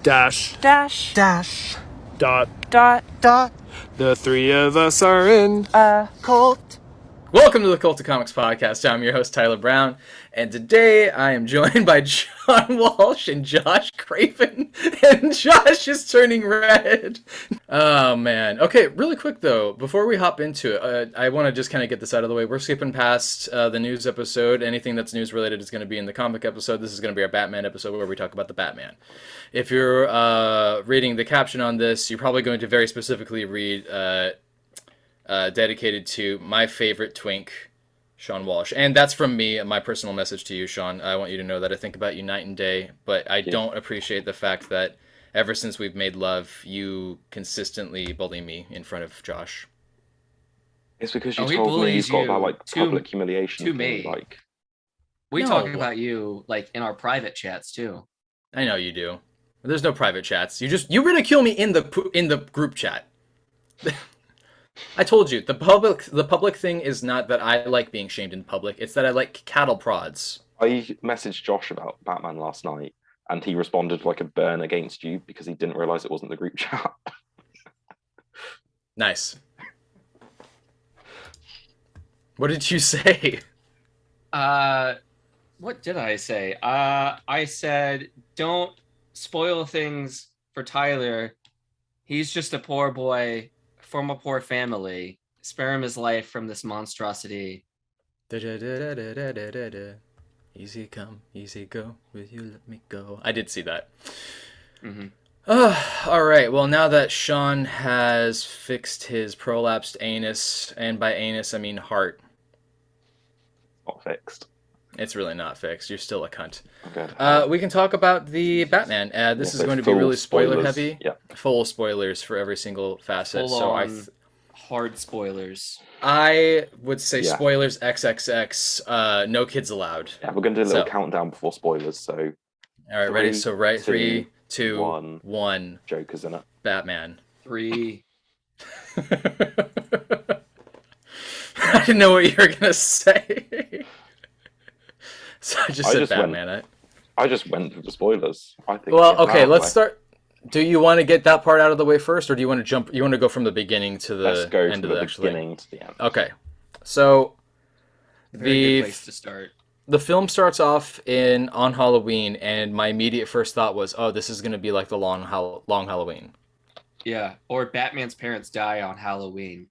Dash. Dash. Dash. Dot. Dot. Dot. The three of us are in. Cult. Welcome to the Cult of Comics podcast. I'm your host, Tyler Brown, and today I am joined by John Walsh and Josh Craven, and Josh is turning red. Oh, man. Okay, really quick, though, before we hop into it, I want to just kind of get this out of the way. We're skipping past the news episode. Anything that's news-related is going to be in the comic episode. This is going to be our Batman episode where we talk about the Batman. If you're reading the caption on this, you're probably going to very specifically read... dedicated to my favorite twink, Sean Walsh. And that's from me, my personal message to you, Sean. I want you to know that I think about you night and day, but I don't appreciate the fact that ever since we've made love, you consistently bully me in front of Josh. It's because you told me you've got that public humiliation to me. We talk about you in our private chats too. I know you do. There's no private chats. You ridicule me in the group chat. I told you, the public thing is not that I like being shamed in public, it's that I like cattle prods. I messaged Josh about Batman last night, and he responded like a burn against you because he didn't realise it wasn't the group chat. Nice. What did you say? What did I say? I said, don't spoil things for Tyler. He's just a poor boy from a poor family. Spare him his life from this monstrosity. Easy come, easy go. Will you let me go? I did see that. Mm-hmm. All right. Well, now that Sean has fixed his prolapsed anus, and by anus I mean heart. Not fixed. It's really not fixed. You're still a cunt. Okay. We can talk about the Batman. This is going to be really spoiler heavy. Yeah. Full spoilers for every single facet. Hard spoilers. I would say spoilers XXX. No kids allowed. Yeah, we're going to do a little countdown before spoilers. So. All right, ready? So 3, 2, 1. Joker's in it. Batman. 3. I didn't know what you were gonna say. So I just said Batman. I just went through the spoilers. I think. Well, okay, let's start. Do you want to get that part out of the way first, or do you want to jump? You want to go from the beginning to the Let's go end from of the actually? beginning to the end. Okay, so Very good place to start. The film starts off on Halloween, and my immediate first thought was, "Oh, this is going to be like the long Halloween." Yeah, or Batman's parents die on Halloween,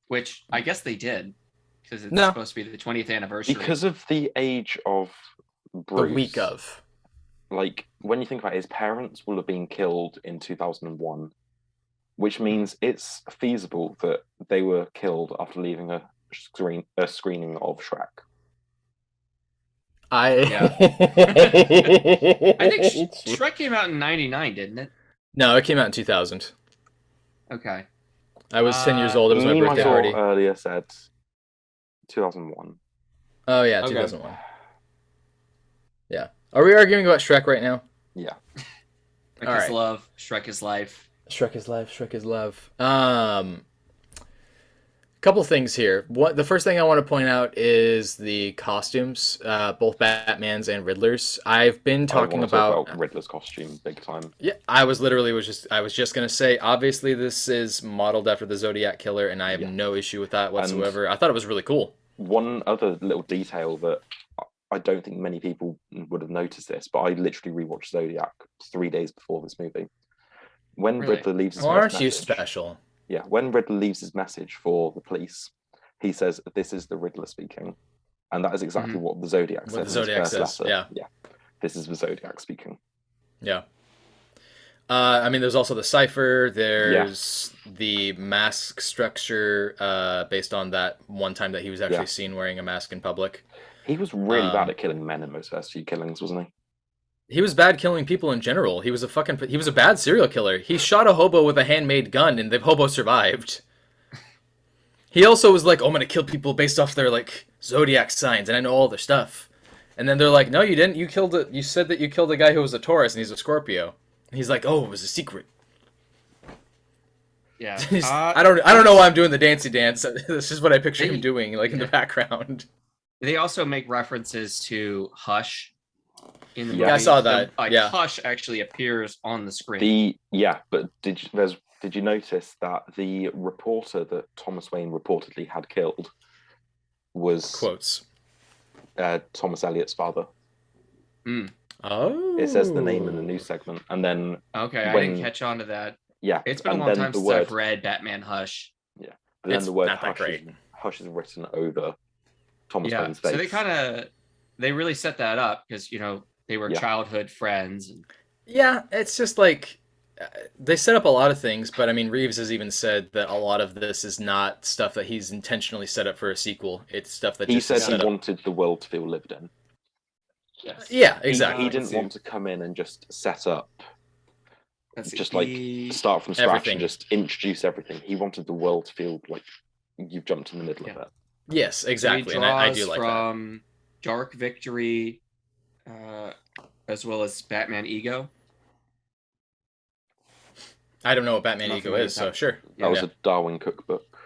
which I guess they did. Because it's supposed to be the 20th anniversary. Because of the age of Bruce. The week of. Like, when you think about it, his parents will have been killed in 2001, which means it's feasible that they were killed after leaving a screening of Shrek. I think Shrek came out in 99, didn't it? No, it came out in 2000. Okay. I was 10 years old. It was my birthday party. Earlier said 2001. Oh, yeah, 2001. Yeah. Are we arguing about Shrek right now? Yeah. Shrek is love. Shrek is life. Shrek is life. Shrek is love. Couple things here. The first thing I want to point out is the costumes, both Batman's and Riddler's. I've been talking about Riddler's costume big time. Yeah, I was just gonna say, obviously this is modeled after the Zodiac Killer, and I have no issue with that whatsoever. I thought it was really cool. One other little detail that I don't think many people would have noticed this, but I literally rewatched Zodiac 3 days before this movie. When Riddler leaves his aren't message, you special? Yeah, when Riddler leaves his message for the police, he says, "This is the Riddler speaking," and that is exactly what the Zodiac says. What the Zodiac says, letter. Yeah. This is the Zodiac speaking. Yeah. I mean, there's also the cipher. There's the mask structure, based on that one time that he was actually seen wearing a mask in public. He was really bad at killing men in those first few killings, wasn't he? He was bad killing people in general. He was a bad serial killer. He shot a hobo with a handmade gun, and the hobo survived. He also was like, "Oh, I'm gonna kill people based off their zodiac signs, and I know all their stuff." And then they're like, "No, you didn't. You said that you killed a guy who was a Taurus, and he's a Scorpio." And he's like, "Oh, it was a secret." Yeah. I don't know why I'm doing the dancey dance. This is what I picture him doing, in the background. They also make references to Hush in the Yeah, movie. I saw that, yeah. Hush actually appears on the screen. But did you notice that the reporter that Thomas Wayne reportedly had killed was Quotes. Thomas Elliot's father? Oh. It says the name in the news segment, and then Okay, I didn't catch on to that. yeah, It's been a and long then time the since word I've read Batman Hush. but then It's the word not that great. Hush is written over Thomas Yeah, Wayne's face. so they really set that up because they were childhood friends. Yeah, it's just like they set up a lot of things, but I mean, Reeves has even said that a lot of this is not stuff that he's intentionally set up for a sequel. It's stuff that he just said is set he up. wanted the world to feel lived in. Yes. Yeah, exactly. He didn't want to come in and just set up, just like start from scratch Everything. and just introduce everything. He wanted the world to feel like you've jumped in the middle of it. Yes, exactly, So and I do like that. from Dark Victory, as well as Batman Ego. I don't know what Batman Not Ego familiar is, with so sure. That was a Darwin cookbook.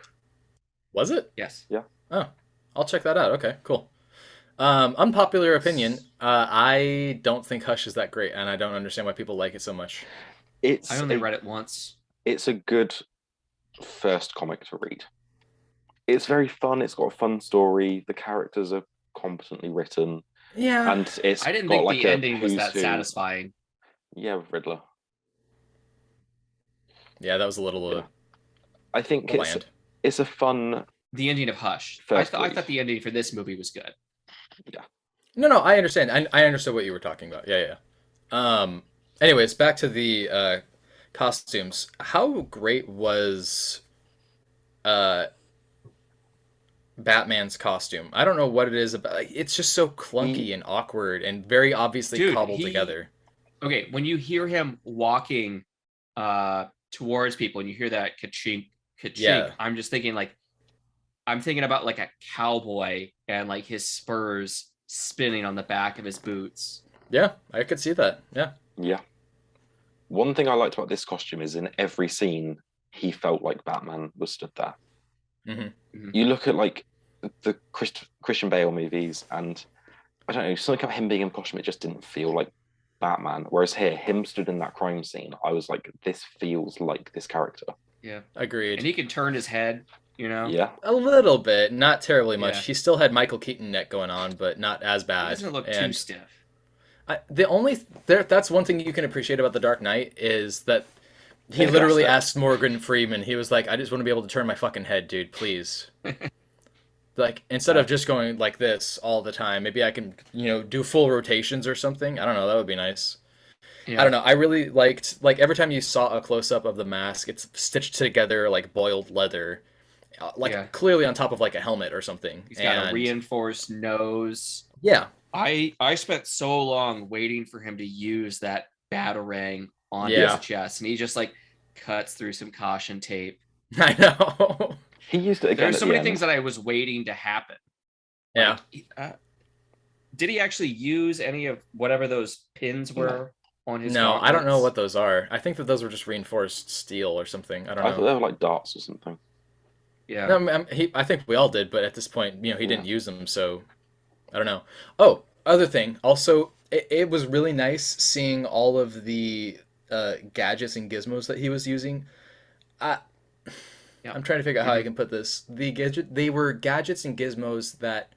Was it? Yes. Yeah. Oh, I'll check that out. Okay, cool. Unpopular opinion. I don't think Hush is that great, and I don't understand why people like it so much. I only read it once. It's a good first comic to read. It's very fun. It's got a fun story. The characters are competently written. Yeah. And it's I didn't got think like the a ending was who's that who. satisfying. Yeah, with Riddler. Yeah, that was a little Yeah. I think bland. it's a fun. The ending of Hush. I First thought read. the ending for this movie was good. No, I understand. I understood what you were talking about. Yeah. Anyways, back to the costumes. How great was Batman's costume? I don't know what it is about. Like, it's just so clunky and awkward and very obviously cobbled together. Okay, when you hear him walking towards people and you hear that ka-chink, Yeah. I'm just thinking I'm thinking about like a cowboy and like his spurs spinning on the back of his boots. Yeah, I could see that. Yeah. Yeah. One thing I liked about this costume is in every scene he felt like Batman was stood there. Mm-hmm. You look at like the Christian Bale movies, and I don't know, something about him being in costume, it just didn't feel like Batman. Whereas here, him stood in that crime scene, I was like, this feels like this character. Yeah, agreed. And he can turn his head, Yeah, a little bit, not terribly much. Yeah. He still had Michael Keaton neck going on, but not as bad. He doesn't look too stiff. That's one thing you can appreciate about The Dark Knight is that he Yeah, literally that's asked Morgan Freeman. He was like, "I just want to be able to turn my fucking head, dude, please." Like instead of just going like this all the time, maybe I can, do full rotations or something. I don't know. That would be nice. Yeah. I don't know. I really liked like every time you saw a close up of the mask, it's stitched together like boiled leather, clearly on top of like a helmet or something. He's got a reinforced nose. Yeah. I spent so long waiting for him to use that batarang on his chest, and he just like cuts through some caution tape. I know. he used it again. There's so many things that I was waiting to happen. Yeah. Did he actually use any of whatever those pins were on his? No, gauntlets? I don't know what those are. I think that those were just reinforced steel or something. I don't know. I thought they were like darts or something. Yeah. No, I think we all did, but at this point, he didn't use them, so I don't know. Oh, other thing. Also, it was really nice seeing all of the gadgets and gizmos that he was using. I'm trying to figure out how I can put this. They were gadgets and gizmos that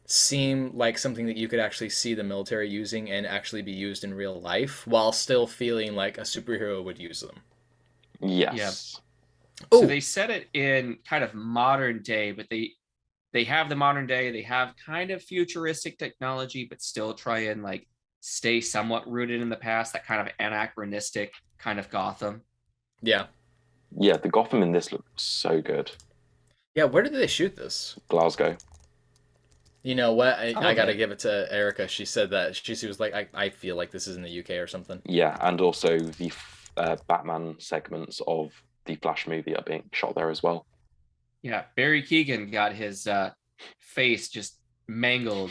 seem like something that you could actually see the military using and actually be used in real life, while still feeling like a superhero would use them. Yes. Yeah. So they set it in kind of modern day, but they have the modern day, they have kind of futuristic technology, but still try and like stay somewhat rooted in the past, that kind of anachronistic kind of Gotham. Yeah. Yeah, the Gotham in this looked so good. Yeah, where did they shoot this? Glasgow. You know what? I got to give it to Erica. She said that she was like, I feel like this is in the UK or something. Yeah, and also the Batman segments of the Flash movie are being shot there as well. Yeah, Barry Keoghan got his face just mangled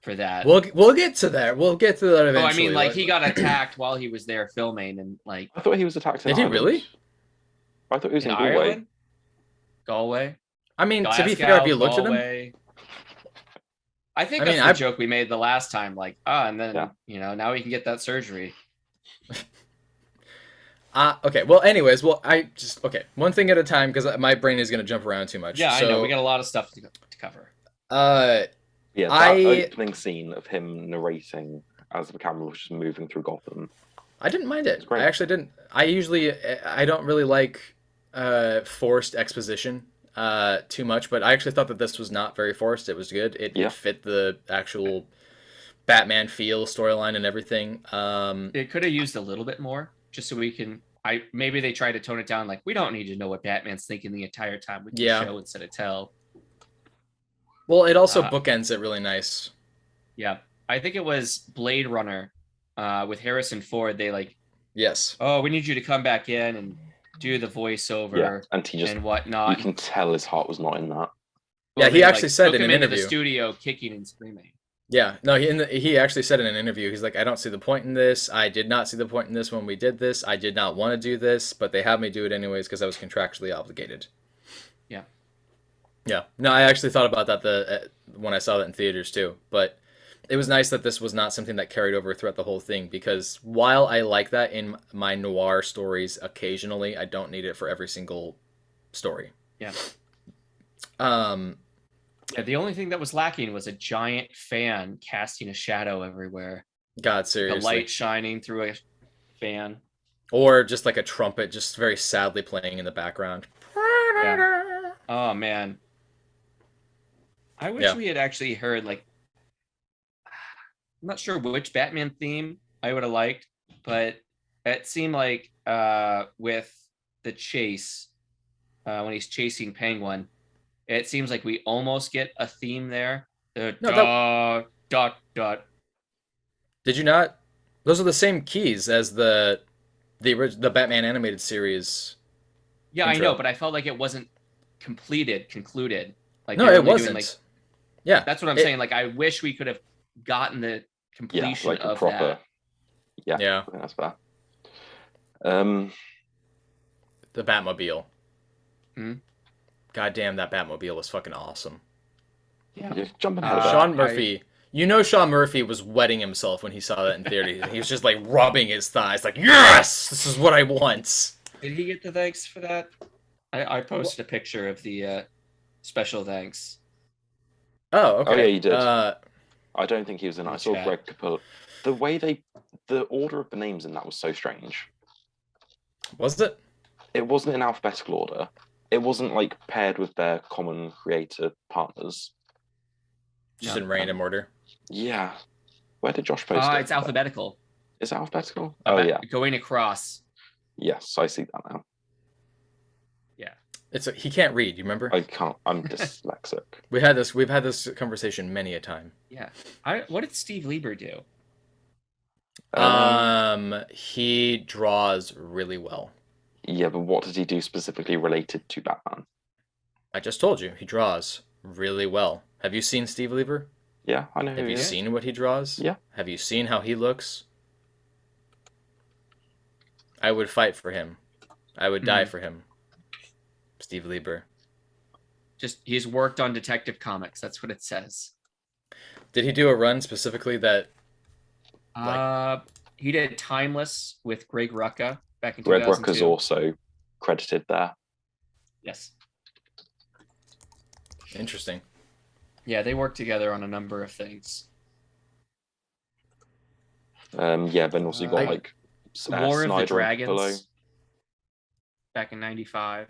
for that. We'll get to that. We'll get to that eventually. Oh, I mean, like he got attacked while he was there filming, and like. I thought he was attacked in Did Ireland. he really? I thought he was in Galway. Ireland? Galway. I mean, to be fair, if you looked at him, I think I that's mean, the joke we made the last time. Like, and then Yeah. now we can get that surgery. Okay. Well, anyways, one thing at a time because my brain is gonna jump around too much. Yeah, so, I know we got a lot of stuff to cover. Yeah, that opening scene of him narrating as the camera was just moving through Gotham. I didn't mind it. great. I actually didn't. I don't really like forced exposition too much, but I actually thought that this was not very forced. It was good. It fit the actual Batman feel, storyline, and everything. It could have used a little bit more, just so we can. Maybe they try to tone it down. Like, we don't need to know what Batman's thinking the entire time. We can show instead of tell. Well, it also bookends it really nice. Yeah, I think it was Blade Runner with Harrison Ford. They yes. Oh, we need you to come back in and do the voiceover and whatnot. You can tell his heart was not in that. Yeah, he actually said in an interview. The studio kicking and screaming. Yeah, no, he actually said in an interview, he's like, I don't see the point in this. I did not see the point in this when we did this. I did not want to do this, but they had me do it anyways because I was contractually obligated. Yeah. Yeah. No, I actually thought about that when I saw that in theaters too. But it was nice that this was not something that carried over throughout the whole thing because while I like that in my noir stories occasionally, I don't need it for every single story. Yeah. Yeah, the only thing that was lacking was a giant fan casting a shadow everywhere. God, seriously. The light shining through a fan. Or just like a trumpet just very sadly playing in the background. Yeah. Oh, man. I wish we had actually heard, I'm not sure which Batman theme I would have liked, but it seemed like with the chase, when he's chasing Penguin, it seems like we almost get a theme there. Dot. Did you not? Those are the same keys as the Batman animated series. Yeah, intro. I know, but I felt like it wasn't concluded. Like no, it wasn't. Yeah, that's what I'm saying. Like, I wish we could have gotten the completion of proper, that. Yeah, I think that's fair. The Batmobile. Hmm? God damn, that Batmobile was fucking awesome. Yeah, just jumping ahead of Sean Murphy. Sean Murphy was wetting himself when he saw that in theaters. He was just like rubbing his thighs, like, yes, this is what I want. Did he get the thanks for that? I posted a picture of the special thanks. Oh, okay. Oh, yeah, you did. I don't think he was in it. I saw Greg Capullo. The order of the names in that was so strange. Was it? It wasn't in alphabetical order. It wasn't like paired with their common creator partners. Just in random order. Yeah. Where did Josh post it? It's alphabetical. Is it alphabetical? Yeah. Going across. Yes, I see that now. Yeah. He can't read, you remember? I can't. I'm dyslexic. We've had this conversation many a time. Yeah. What did Steve Lieber do? He draws really well. Yeah, but what did he do specifically related to Batman? I just told you, he draws really well. Have you seen Steve Lieber? Yeah, I know. Have you seen what he draws? Yeah. Have you seen how he looks? I would fight for him. I would die for him. Steve Lieber. He's worked on Detective Comics. That's what it says. Did he do a run specifically that? He did Timeless with Greg Rucka back in 2002. Greg Rucka's also credited there. Yes. Interesting. Yeah, they worked together on a number of things. Yeah, then also you got War of the Snyder Dragons back in '95.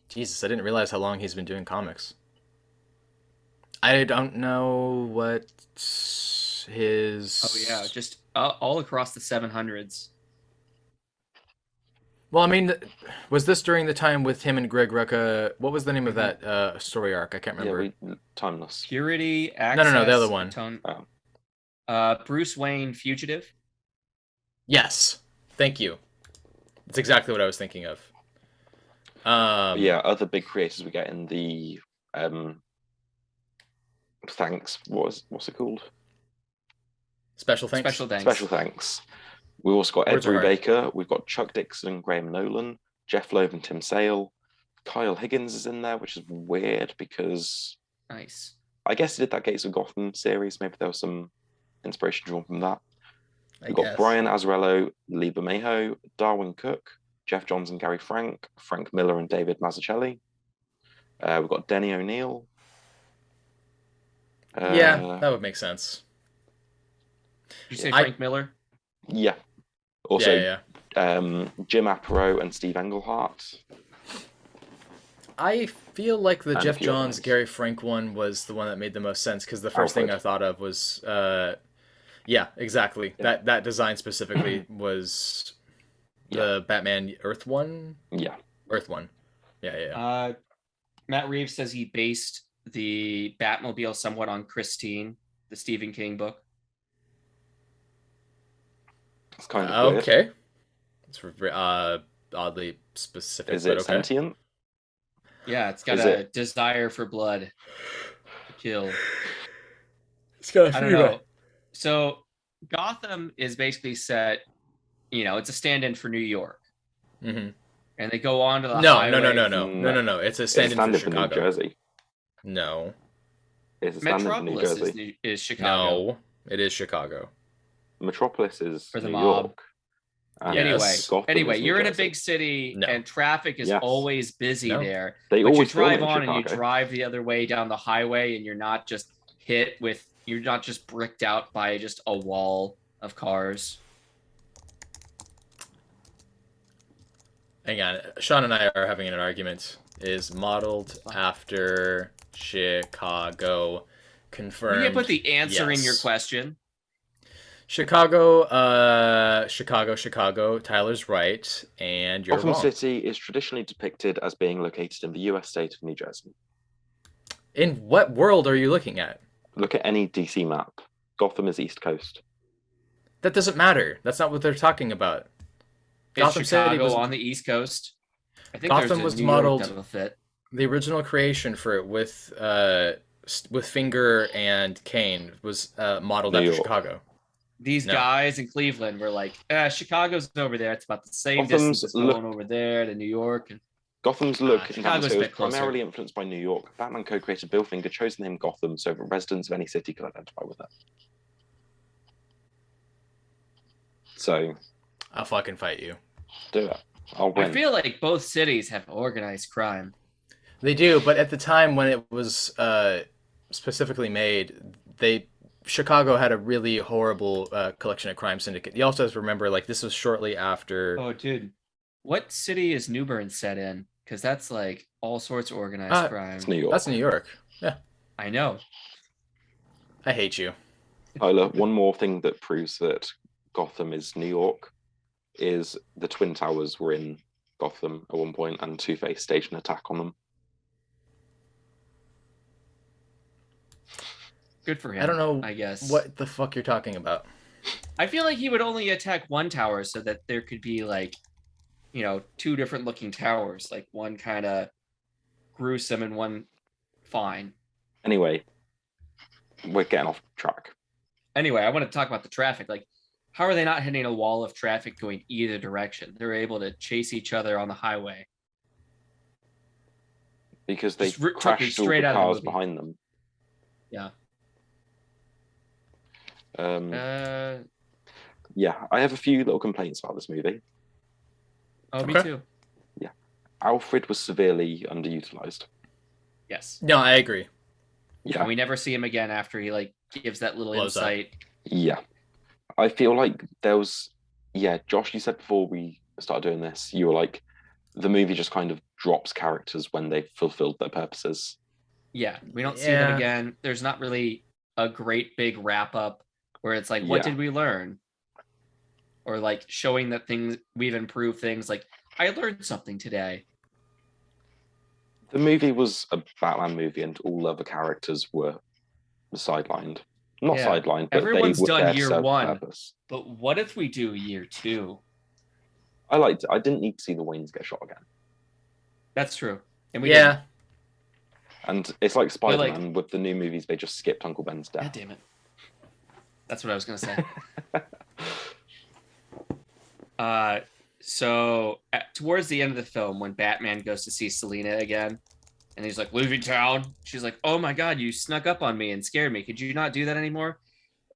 Jesus, I didn't realize how long he's been doing comics. I don't know what his... Oh yeah, just all across the 700s. Well, I mean, was this during the time with him and Greg Rucka? What was the name of that story arc? I can't remember. Yeah, Timeless. Purity, Access... No, the other one. Bruce Wayne, Fugitive. Yes. Thank you. That's exactly what I was thinking of. Yeah, other big creators we get in the... Thanks. What's it called? Special Thanks? Special Thanks. We also got Ed Brubaker. We've got Chuck Dixon, Graham Nolan, Jeff Loeb and Tim Sale. Kyle Higgins is in there, which is weird because... Nice. I guess he did that Gates of Gotham series. Maybe there was some inspiration drawn from that. I We've got guess. Brian Azzarello, Lee Bermejo, Darwin Cook, Jeff Johns and Gary Frank, Frank Miller and David Mazzucchelli. We've got Denny O'Neil. Yeah, that would make sense. Did you say Frank Miller? Yeah. Also, yeah. Jim Aparo and Steve Englehart. I feel like the And a Jeff few Johns, others. Gary Frank one was the one that made the most sense because the first thing I Alfred. thought of was, yeah, exactly. Yeah. That design specifically was the Batman Earth one. Yeah. Earth one. Yeah. Matt Reeves says he based the Batmobile somewhat on Christine, the Stephen King book. It's kind of weird. Okay. It's oddly specific, Is but it okay. sentient? Yeah, it's got Is a it- desire for blood to kill. It's got I don't know. So Gotham is basically set, it's a stand-in for New York. Mm-hmm. And they go on to the No. highway. It's a It's stand-in for stand-in for New Chicago. Jersey. No. It's a stand-in for New Metropolis Jersey. is Chicago. No. It is Chicago. Metropolis is For the New mob. York. And Yes. Gotham Anyway, is New you're in a Jersey. big city No. and traffic is Yes. always busy No. there. They But you always film drive it in on and you Chicago. drive the other way down the highway and you're not just you're not just bricked out by just a wall of cars. Hang on. Sean and I are having an argument. Is modeled after Chicago. Confirmed. You can put the answer in your Yes. question. Chicago. Tyler's right, and you're Gotham wrong. City is traditionally depicted as being located in the US state of New Jersey. In what world are you looking at? Look at any DC map. Gotham is East Coast. That doesn't matter. That's not what they're talking about. Is Gotham City Chicago was- on the East Coast? I think Gotham there's a was New York modeled- that'll fit. The original creation for it with Finger and Kane was modeled New after York. Chicago. These No. guys in Cleveland were like, Chicago's over there. It's about the same Gotham's distance as look- going over there to New York. Gotham's look in Chicago's Batman a was bit closer. primarily influenced by New York. Batman co-creator Bill Finger chose the name Gotham so that residents of any city could identify with it. So, I'll fucking fight you. do it. I'll win. I feel like both cities have organized crime. They do, but at the time when it was specifically made, Chicago had a really horrible collection of crime syndicate. You also have to remember, like, this was shortly after. Oh, dude. What city is New Bern set in? Because that's like all sorts of organized crime. It's New York. That's New York. Yeah, I know. I hate you. Tyler, one more thing that proves that Gotham is New York is the Twin Towers were in Gotham at one point and Two-Face staged an attack on them. Good for him. I don't know I guess. what the fuck you're talking about. I feel like he would only attack one tower so that there could be like, two different looking towers, like one kind of gruesome and one fine. Anyway, we're getting off track. Anyway, I want to talk about the traffic. Like, how are they not hitting a wall of traffic going either direction? They're able to chase each other on the highway. Because they Just took me crashed all straight the out of the cars movie. behind them. Yeah. Yeah, I have a few little complaints about this movie. Me Okay. too. Alfred was severely underutilized. Yes. No, I agree. Yeah, And we never see him again after he like gives that little Blows up. insight. yeah. I feel like there was, Josh, you said before we started doing this, you were like, the movie just kind of drops characters when they've fulfilled their purposes. Yeah, we don't see them Yeah. again. There's not really a great big wrap up where it's like, what Yeah. did we learn? Or like showing that we've improved things. Like, I learned something today. The movie was a Batman movie and all other characters were sidelined. Not Yeah. sidelined, but Everyone's they were done there to year serve a one. purpose. But what if we do year 2? I didn't need to see the Waynes get shot again. That's true. And we Yeah, And it's like But, like- Spider-Man with the new movies, they just skipped Uncle Ben's didn't. God death. damn it. That's what I was gonna say. Towards the end of the film, when Batman goes to see Selina again, And he's like, leaving town. She's like, oh my God, you snuck up on me and scared me. Could you not do that anymore?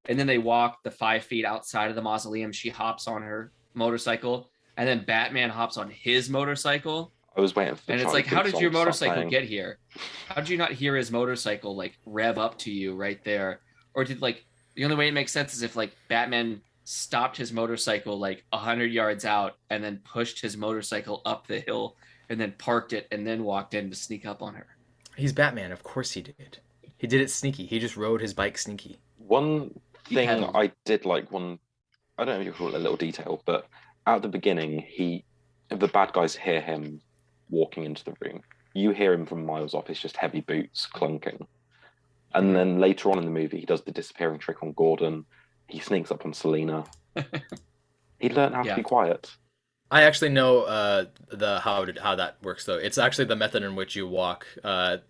And then they walk the 5 feet outside of the mausoleum. She hops on her motorcycle, and then Batman hops on his motorcycle. I was waiting for the And it's Charlie like, how Puth did your song to start motorcycle playing. get here? How did you not hear his motorcycle like rev up to you right there? Or did like the only way it makes sense is if like Batman stopped his motorcycle like 100 yards out and then pushed his motorcycle up the hill and then parked it and then walked in to sneak up on her. He's Batman, of course he did. He did it sneaky. He just rode his bike sneaky. One thing pedaled. I did like, I don't know if you call it a little detail, but at the beginning, the bad guys hear him walking into the room. You hear him from miles off. It's just heavy boots clunking. And then later on in the movie, he does the disappearing trick on Gordon. He sneaks up on Selena. He learned how to be quiet. I actually know how that works though. It's actually the method in which you walk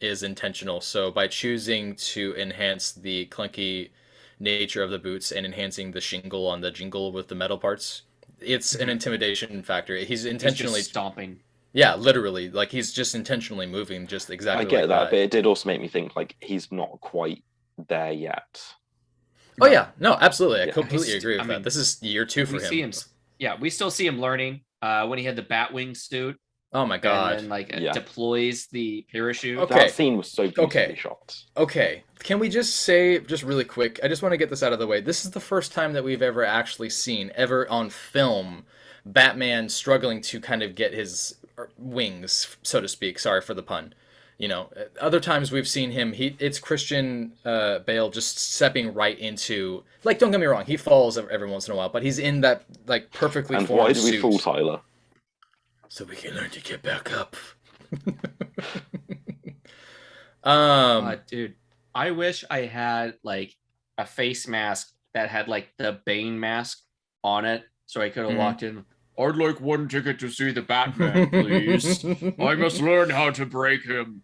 is intentional. So by choosing to enhance the clunky nature of the boots and enhancing the shingle on the jingle with the metal parts, it's an intimidation factor. He's intentionally just stomping. Yeah, literally, like he's just intentionally moving, just exactly. I get like that, but it did also make me think like he's not quite there yet. Oh yeah, no, absolutely, I Yeah. completely agree with I that. mean, This is year 2 for We him. see him. Yeah, we still see him learning when he had the Batwing suit. Oh my god. And then like Yeah. deploys the parachute. Okay. That scene was so beautifully Okay. shot. Okay, can we just say, just really quick, I just want to get this out of the way. This is the first time that we've ever actually seen, ever on film, Batman struggling to kind of get his wings, so to speak. Sorry for the pun. You know, other times we've seen him, it's Christian Bale just stepping right into, like, don't get me wrong, he falls every once in a while, but he's in that, like, perfectly And formed why do we suit. fall, Tyler? So we can learn to get back up. Dude, I wish I had like a face mask that had like the Bane mask on it, so I could have walked in. I'd like one ticket to see the Batman, please. I must learn how to break him.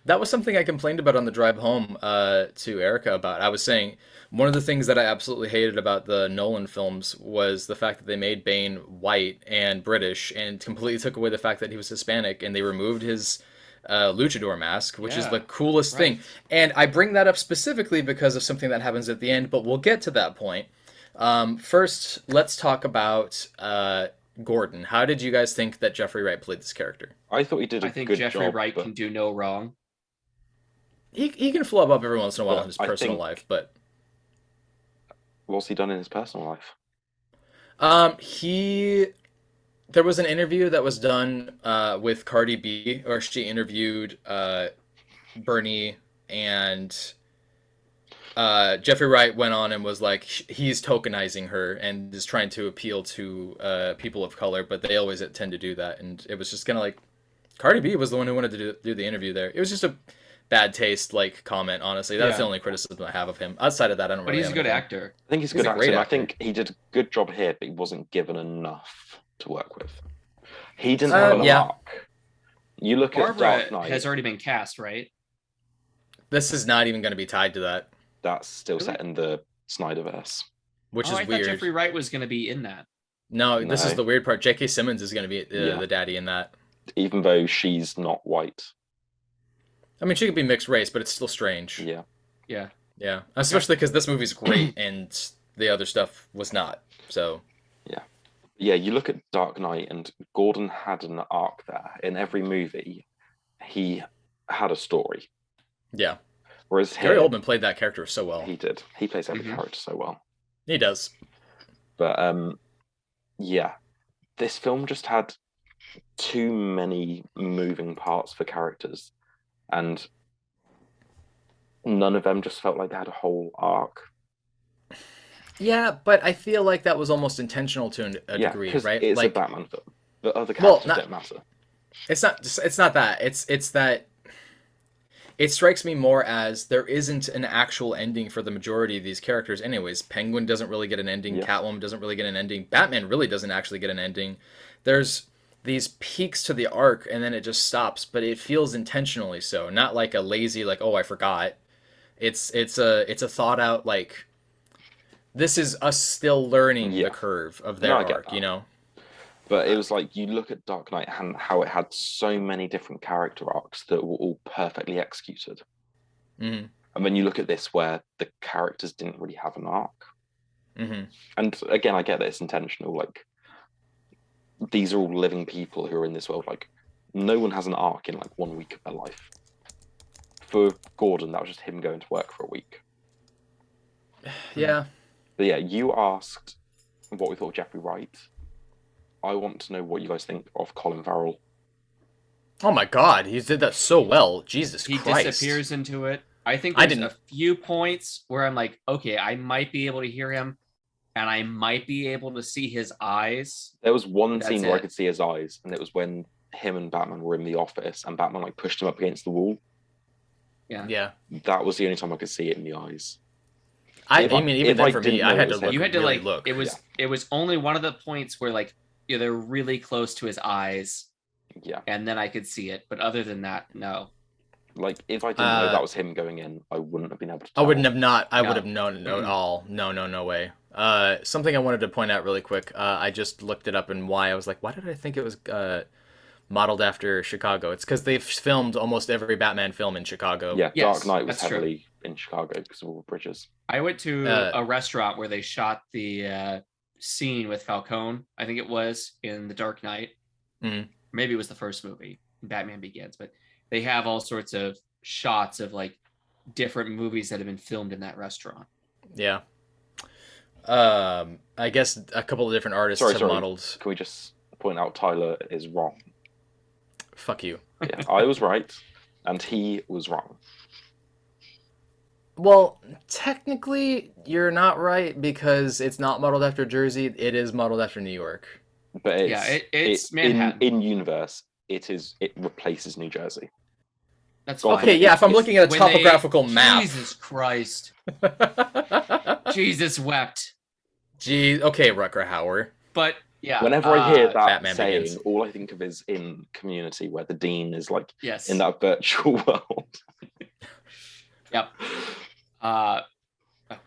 That was something I complained about on the drive home to Erica about. I was saying one of the things that I absolutely hated about the Nolan films was the fact that they made Bane white and British and completely took away the fact that he was Hispanic, and they removed his luchador mask, which is Yeah, the coolest thing. And I bring that up specifically because of something that happens at the end, but we'll get to that point. First, let's talk about Gordon. How did you guys think that Jeffrey Wright played this character? I thought he did a I think good Jeffrey job, Wright but can do no wrong. He can flub up every once in a while But in his I personal think- life, but what's he done in his personal life? there was an interview that was done with Cardi B, or she interviewed Bernie, and Jeffrey Wright went on and was like, he's tokenizing her and is trying to appeal to people of color, but they always tend to do that. And it was just kind of like, Cardi B was the one who wanted to do the interview there. It was just a bad taste like comment, honestly. That's the only criticism I have of him. Outside of that, I don't But really he's a have good anything. actor. I think he's a He's good a actor. great And I actor. think he did a good job here, but he wasn't given enough to work with. He didn't have an yeah. arc. You look at Dark Barbara Knight, has already been cast, right? This is not even going to be tied to that, that's still Really? set in the Snyderverse. which I is thought weird. Jeffrey Wright was going to be in that. No, this is No. the weird part. J.K. Simmons is going to be Yeah. the daddy in that. Even though she's not white. I mean, she could be mixed race, but it's still strange. Yeah. Yeah. Yeah, especially because this movie's great and the other stuff was not. So Yeah, you look at Dark Knight and Gordon had an arc there. In every movie, he had a story. yeah, Whereas Gary here, Oldman played that character so well. he did. He plays every Mhm. character so well. He does. But yeah, this film just had too many moving parts for characters, and none of them just felt like they had a whole arc. Yeah, but I feel like that was almost intentional to a Yeah, degree, because right? it's Like a Batman film. The other Well, characters not- don't matter. it's not that. It's that it strikes me more as there isn't an actual ending for the majority of these characters anyways. Penguin doesn't really get an ending, Yeah. Catwoman doesn't really get an ending, Batman really doesn't actually get an ending. There's these peaks to the arc and then it just stops, but it feels intentionally so, not like a lazy like, oh, I forgot. It's a thought out, like, this is us still learning Yeah. the curve of their No, I get arc, that. you know? But it was like you look at Dark Knight and how it had so many different character arcs that were all perfectly executed. Mm-hmm. And then you look at this where the characters didn't really have an arc. Mm-hmm. And again, I get that it's intentional. Like, these are all living people who are in this world. Like, no one has an arc in like 1 week of their life. For Gordon, that was just him going to work for a week. Yeah. But yeah, you asked what we thought of Jeffrey Wright. I want to know what you guys think of Colin Farrell. Oh my God, he did that so well. Jesus He Christ. disappears into it. I think I there's didn't- a few points where I'm like, okay, I might be able to hear him, and I might be able to see his eyes. There was one That's scene where I it. could see his eyes, and it was when him and Batman were in the office, and Batman like pushed him up against the wall. Yeah. That was the only time I could see it in the eyes. I If I- mean, even if then I for me, didn't I know had it to was look. him. You had to really like look. it was only one of the points where like they're really close to his eyes, Yeah, and then I could see it. But other than that, no. like if I didn't know that was him going in, I wouldn't have been able to I tell. wouldn't have not. I No. would have known at all. No way. Something I wanted to point out really quick. I just looked it up and why I was like, why did I think it was modeled after Chicago? It's because they've filmed almost every Batman film in Chicago. Yeah, Yes, Dark Knight was that's true. heavily in Chicago because of all the bridges. I went to Uh, a restaurant where they shot the scene with Falcone. I think it was in The Dark Knight. Mhm. Maybe it was the first movie, Batman Begins. But they have all sorts of shots of like different movies that have been filmed in that restaurant. Yeah. I guess a couple of different artists have modeled. Can we just point out Tyler is wrong? Fuck you. Yeah, I was right, and he was wrong. Well, technically, you're not right because it's not modeled after Jersey. It is modeled after New York. But it's, Yeah, it's Manhattan. in universe. It replaces New Jersey. That's Go fine. ahead. Okay, yeah. If I'm It's- looking at a When topographical map. Jesus Christ. Jesus wept. Gee. Okay, Rutger Hauer. But yeah. Whenever I hear that Batman saying, Begins. all I think of is in Community, where the dean is like yes. in that virtual world. Yep. Okay.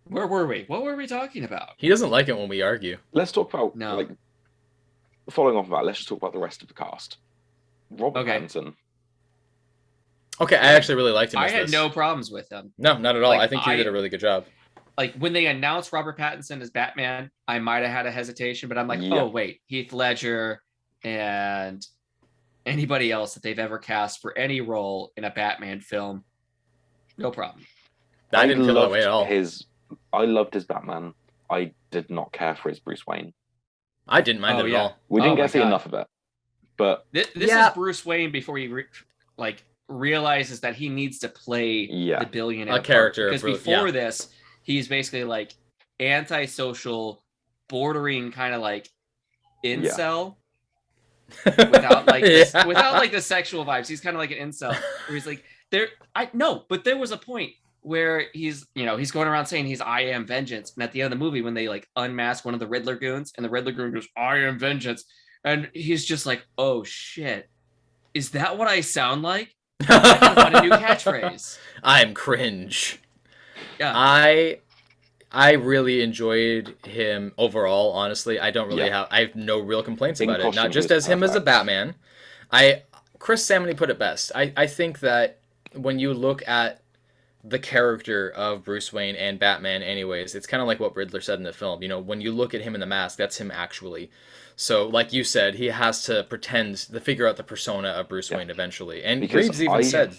Where were we? What were we talking about? He doesn't like it when we argue. Let's talk about No. like following off of that. Let's just talk about the rest of the cast. Robert Okay. Pattinson. Okay, I actually really liked him. I as had this. no problems with him. No, not at all. Like, I think he did a really good job. Like when they announced Robert Pattinson as Batman, I might have had a hesitation, but I'm like, Yeah. oh wait, Heath Ledger and anybody else that they've ever cast for any role in a Batman film, no problem. I didn't feel that loved way at all. I loved his Batman. I did not care for his Bruce Wayne. I didn't mind Oh, it yeah. at all. We didn't Oh get my to see God. enough of it. But This Yeah. is Bruce Wayne before he realizes that he needs to play Yeah. the billionaire A part. character, Because Bruce- before yeah. this, he's basically like antisocial, bordering kind of like incel. Without like Yeah. without like the sexual vibes, he's kind of like an incel where he's like but there was a point where he's going around saying I am vengeance, and at the end of the movie when they like unmask one of the Riddler goons and the Riddler goon goes I am vengeance, and he's just like, oh shit, is that what I sound like? I can find a new catchphrase. I'm cringe. Yeah. I really enjoyed him overall. Honestly, I don't really I have no real complaints In about it. costume, Not just he was as him as a perfect. Batman. Chris Samney put it best. I think that when you look at the character of Bruce Wayne and Batman, anyways, it's kind of like what Riddler said in the film. When you look at him in the mask, that's him actually. So, like you said, he has to pretend to figure out the persona of Bruce Wayne eventually. And Because Reeves even I- said.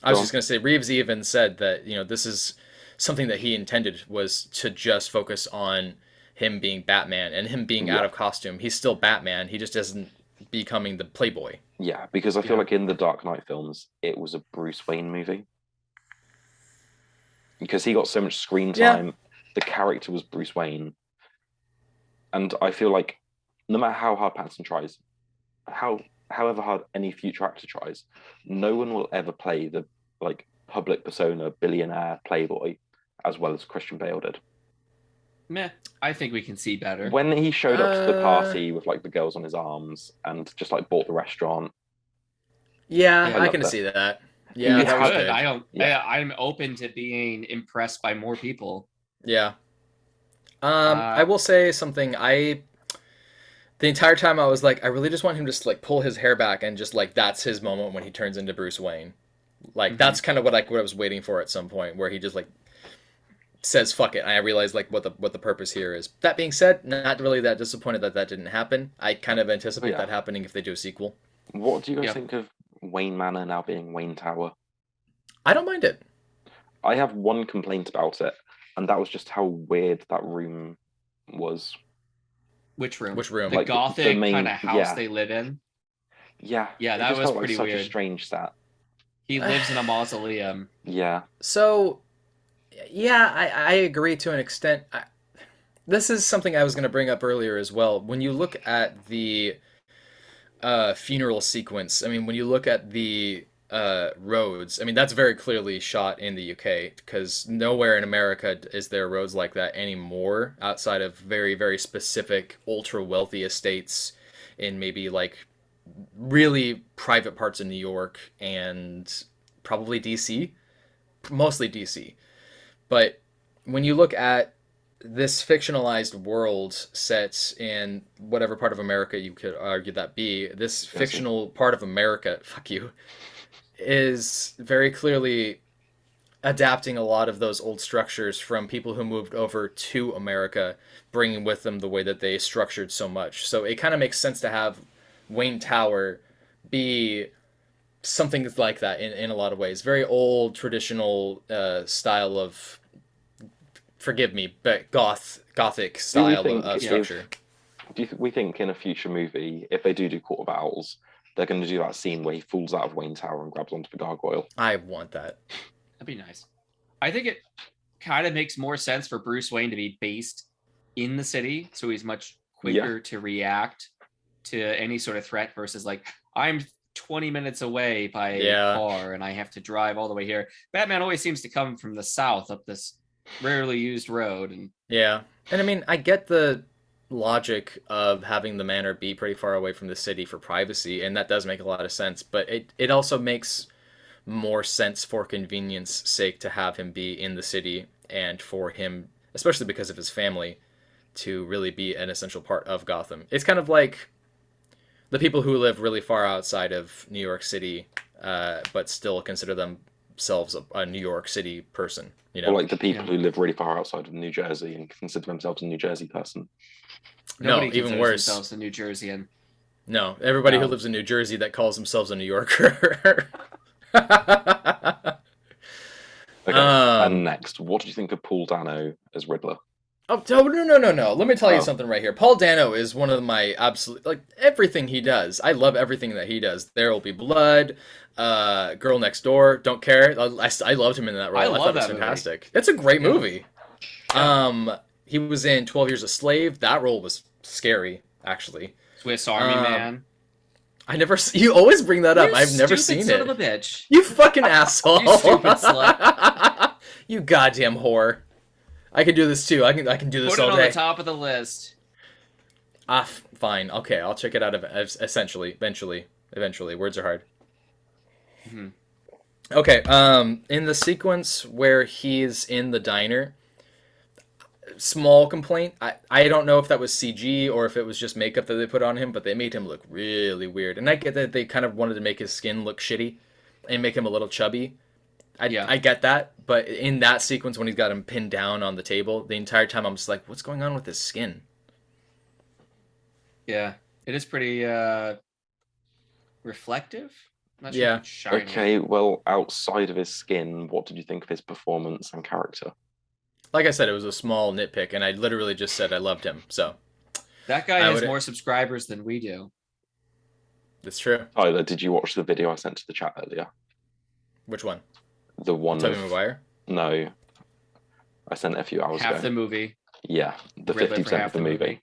I was Go just gonna say, Reeves even said that this is something that he intended was to just focus on him being Batman and him being out Yeah. of costume. He's still Batman. He just isn't becoming the playboy. yeah, because I feel Yeah. like in the Dark Knight films, it was a Bruce Wayne movie. Because he got so much screen Yeah. time, the character was Bruce Wayne. And I feel like no matter how hard Pattinson tries, however hard any future actor tries, no one will ever play the like public persona, billionaire, playboy, as well as Christian Bale did. Meh. I think we can see better. When he showed up to the Uh, party with like the girls on his arms and just like bought the restaurant, Yeah, Yeah, I I can love see that. Yeah, It's that was good. good. I don't. Yeah. I'm open to being impressed by more people. Yeah. I will say something. The entire time I was like, I really just want him to just like pull his hair back and just like that's his moment when he turns into Bruce Wayne. Like that's kind of what I was waiting for at some point, where he just like says fuck it. I realize like what the purpose here is. That being said, not really that disappointed that that didn't happen. I kind of anticipate that happening if they do a sequel. What do you guys think of Wayne Manor now being Wayne Tower? I don't mind it. I have one complaint about it, and that was just how weird that room was. Which room? Which room? The Like, gothic the main- kind of house yeah. they live in. Yeah, Yeah, it that just was felt pretty like such weird. a strange set. He lives in a mausoleum. Yeah, So, yeah, I agree to an extent. This is something I was going to bring up earlier as well. When you look at the funeral sequence, I mean, when you look at the roads, I mean, that's very clearly shot in the UK because nowhere in America is there roads like that anymore outside of very, very specific ultra wealthy estates in maybe like really private parts of New York and probably DC, mostly DC. But when you look at this fictionalized world set in whatever part of America you could argue that be, this fictional part of America, fuck you, is very clearly adapting a lot of those old structures from people who moved over to America, bringing with them the way that they structured so much. So it kind of makes sense to have Wayne Tower be something like that in a lot of ways. Very old, traditional style of, forgive me, but gothic style of structure. We think in a future movie, if they do Court of Owls, they're going to do that scene where he falls out of Wayne Tower and grabs onto the gargoyle? I want that. That'd be nice. I think it kind of makes more sense for Bruce Wayne to be based in the city, so he's much quicker to react to any sort of threat versus like, I'm 20 minutes away by car and I have to drive all the way here. Batman always seems to come from the south up this rarely used road. And I mean, I get the logic of having the manor be pretty far away from the city for privacy, and that does make a lot of sense, but it also makes more sense for convenience sake to have him be in the city and for him, especially because of his family, to really be an essential part of Gotham. It's kind of like the people who live really far outside of New York City, but still consider themselves a New York City person. You know? Or like the people who live really far outside of New Jersey and consider themselves a New Jersey person. Nobody no, even worse. Themselves a New Jerseyan. No, everybody who lives in New Jersey that calls themselves a New Yorker. Okay, and next, what did you think of Paul Dano as Riddler? Oh, no. Let me tell you something right here. Paul Dano is one of my absolute, like, everything he does. I love everything that he does. There Will Be Blood, Girl Next Door, don't care. I loved him in that role. I thought it was fantastic. Movie. It's a great movie. Yeah. He was in 12 Years a Slave. That role was scary, actually. Swiss Army Man. You always bring that up. I've never seen it. Son of a bitch. You fucking asshole. You stupid slut. You goddamn whore. I can do this too. I can do this all day. Put it on the top of the list. Fine. Okay, I'll check it out eventually. Words are hard. Mm-hmm. Okay, in the sequence where he's in the diner, small complaint. I don't know if that was CG or if it was just makeup that they put on him, but they made him look really weird. And I get that they kind of wanted to make his skin look shitty and make him a little chubby. I get that, but in that sequence when he's got him pinned down on the table, the entire time I'm just like, what's going on with his skin? Yeah, it is pretty reflective. Not sure shiny. Okay, well, outside of his skin, what did you think of his performance and character? Like I said, it was a small nitpick, and I literally just said I loved him. So that guy has more subscribers than we do. That's true. Tyler, did you watch the video I sent to the chat earlier? Which one? The one Tobey Maguire? No. I sent it a few hours ago. Half the movie. Yeah, the 50% of the movie.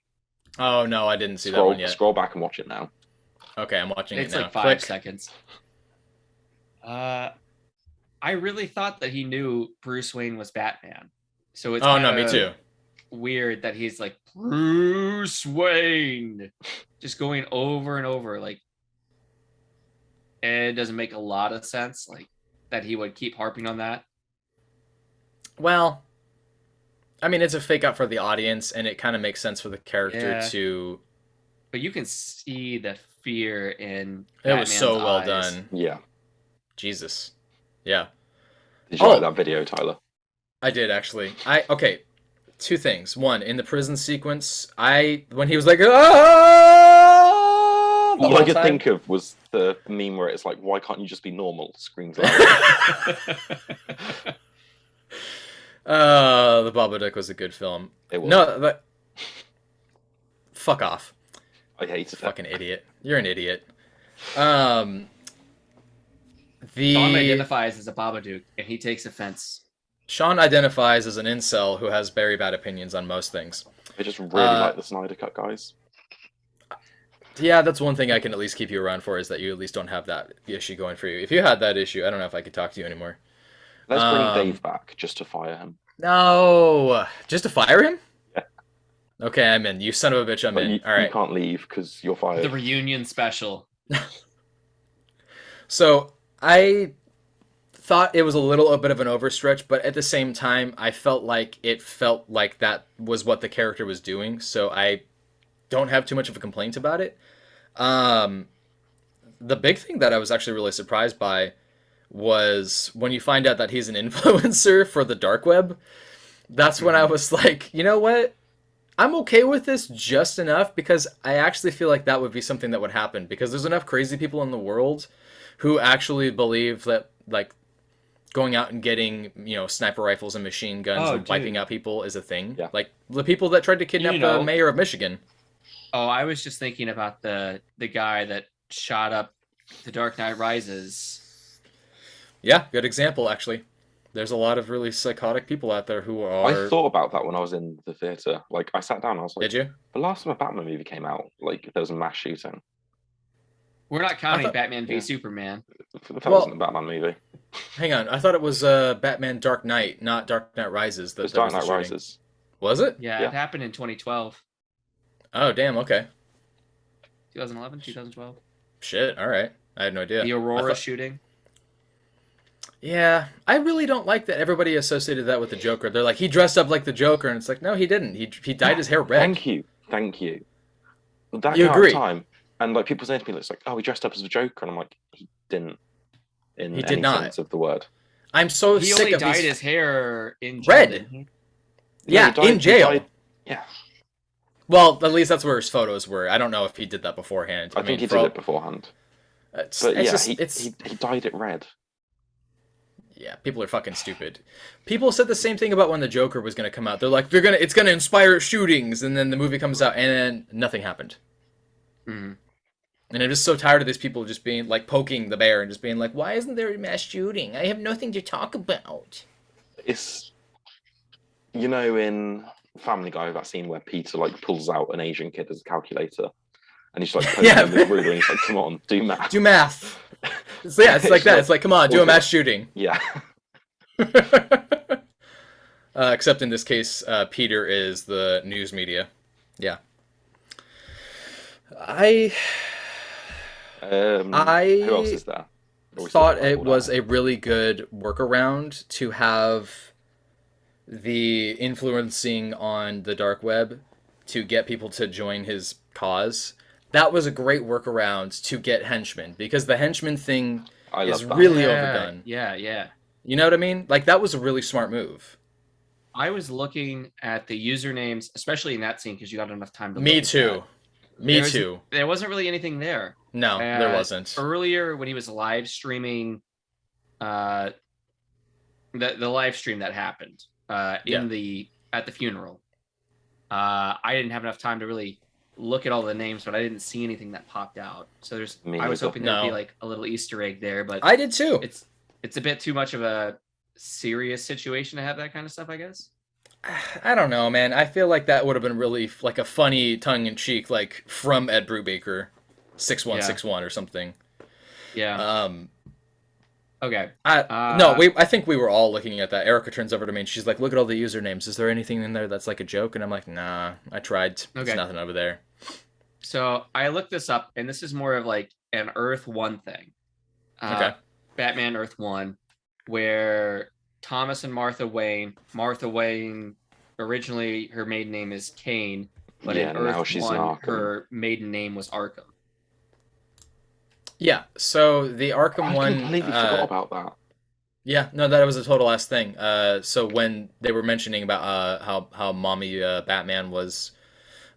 Oh, no, I didn't see that one yet. Scroll back and watch it now. Okay, I'm watching it now. It's like 5 seconds. I really thought that he knew Bruce Wayne was Batman. So it's me too. Weird that he's like, Bruce Wayne. Just going over and over. Like, it doesn't make a lot of sense. Like, that he would keep harping on that. Well, I mean, it's a fake out for the audience, and it kind of makes sense for the character Yeah. to. But you can see the fear in It was so Batman's well eyes. done. Yeah. Jesus. Yeah. Did you like that video, Tyler? I did actually. Okay. Two things. One, in the prison sequence, when he was like, ah, All I could think of was the meme where it's like, "Why can't you just be normal?" Screams out. The Babadook was a good film. It was. No, but fuck off. I hated it. Fucking idiot. You're an idiot. Sean identifies as a Babadook, and he takes offense. Sean identifies as an incel who has very bad opinions on most things. I just really like the Snyder Cut, guys. Yeah, that's one thing I can at least keep you around for, is that you at least don't have that issue going for you. If you had that issue, I don't know if I could talk to you anymore. Let's bring Dave back just to fire him. No, just to fire him? Yeah. Okay, I'm in. You son of a bitch, I'm in. All right. You can't leave because you're fired. The reunion special. So I thought it was a bit of an overstretch, but at the same time, I felt like that was what the character was doing. So I don't have too much of a complaint about it. The big thing that I was actually really surprised by was when you find out that he's an influencer for the dark web. That's when I was like, you know what? I'm okay with this just enough, because I actually feel like that would be something that would happen, because there's enough crazy people in the world who actually believe that, like, going out and getting, sniper rifles and machine guns and wiping out people is a thing. Yeah. Like the people that tried to kidnap the mayor of Michigan. Oh, I was just thinking about the guy that shot up The Dark Knight Rises. Yeah, good example, actually. There's a lot of really psychotic people out there who are... I thought about that when I was in the theatre. Like, I sat down and I was like... Did you? The last time a Batman movie came out, like, there was a mass shooting. We're not counting Batman v Superman. That wasn't a Batman movie. Hang on, I thought it was Batman Dark Knight, not Dark Knight Rises. It was Dark Knight Rises. Was it? Yeah, it happened in 2012. Oh, damn, okay. 2011, 2012. Shit, alright. I had no idea. The Aurora shooting. Yeah, I really don't like that everybody associated that with the Joker. They're like, he dressed up like the Joker, and it's like, no, he didn't. He dyed his hair red. Thank you. That you agree? Time, and like people say to me, it's like, oh, he dressed up as a Joker, and I'm like, he didn't. He did not. Sense of the word. I'm so he sick only of dyed these... his hair in jail. Red. Yeah, in jail. Yeah. Well, at least that's where his photos were. I don't know if he did that beforehand. I think he did it beforehand. But yeah, he dyed it red. Yeah, people are fucking stupid. People said the same thing about when the Joker was going to come out. They're like, it's going to inspire shootings, and then the movie comes out, and then nothing happened. Mm-hmm. And I'm just so tired of these people just being like poking the bear and just being like, why isn't there a mass shooting? I have nothing to talk about. It's, in Family Guy, that scene where Peter like pulls out an Asian kid as a calculator, and he's like poking him with a ruler, and he's like, come on, do math. Do math. So yeah, it's like that. It's like, come on, do a mass shooting. Yeah. Except in this case, Peter is the news media. Yeah. Who else is there? Thought it was a really good workaround to have the influencing on the dark web to get people to join his cause. That was a great workaround to get henchmen, because the henchman thing is really overdone. Yeah. You know what I mean? Like, that was a really smart move. I was looking at the usernames, especially in that scene, because you got enough time to Me look too. at Me too. There wasn't really anything there. No, there wasn't. Earlier, when he was live streaming, the live stream that happened at the funeral, I didn't have enough time to really look at all the names, but I didn't see anything that popped out. So I was hoping there'd be like a little Easter egg there, but I did too. It's a bit too much of a serious situation to have that kind of stuff, I guess. I don't know, man. I feel like that would have been really like a funny tongue-in-cheek, like from Ed Brubaker, 6161 or something. Yeah. Okay. I think we were all looking at that. Erica turns over to me and she's like, look at all the usernames. Is there anything in there that's like a joke? And I'm like, nah, I tried. There's nothing over there. So I looked this up, and this is more of like an Earth 1 thing. Okay. Batman Earth 1, where Thomas and Martha Wayne originally her maiden name is Kane, but Yeah, in now Earth she's in 1, Arkham. her maiden name was Arkham. Yeah, so the Arkham I one. completely forgot about that. Yeah, no, that was a total last thing. So when they were mentioning about how mommy Batman was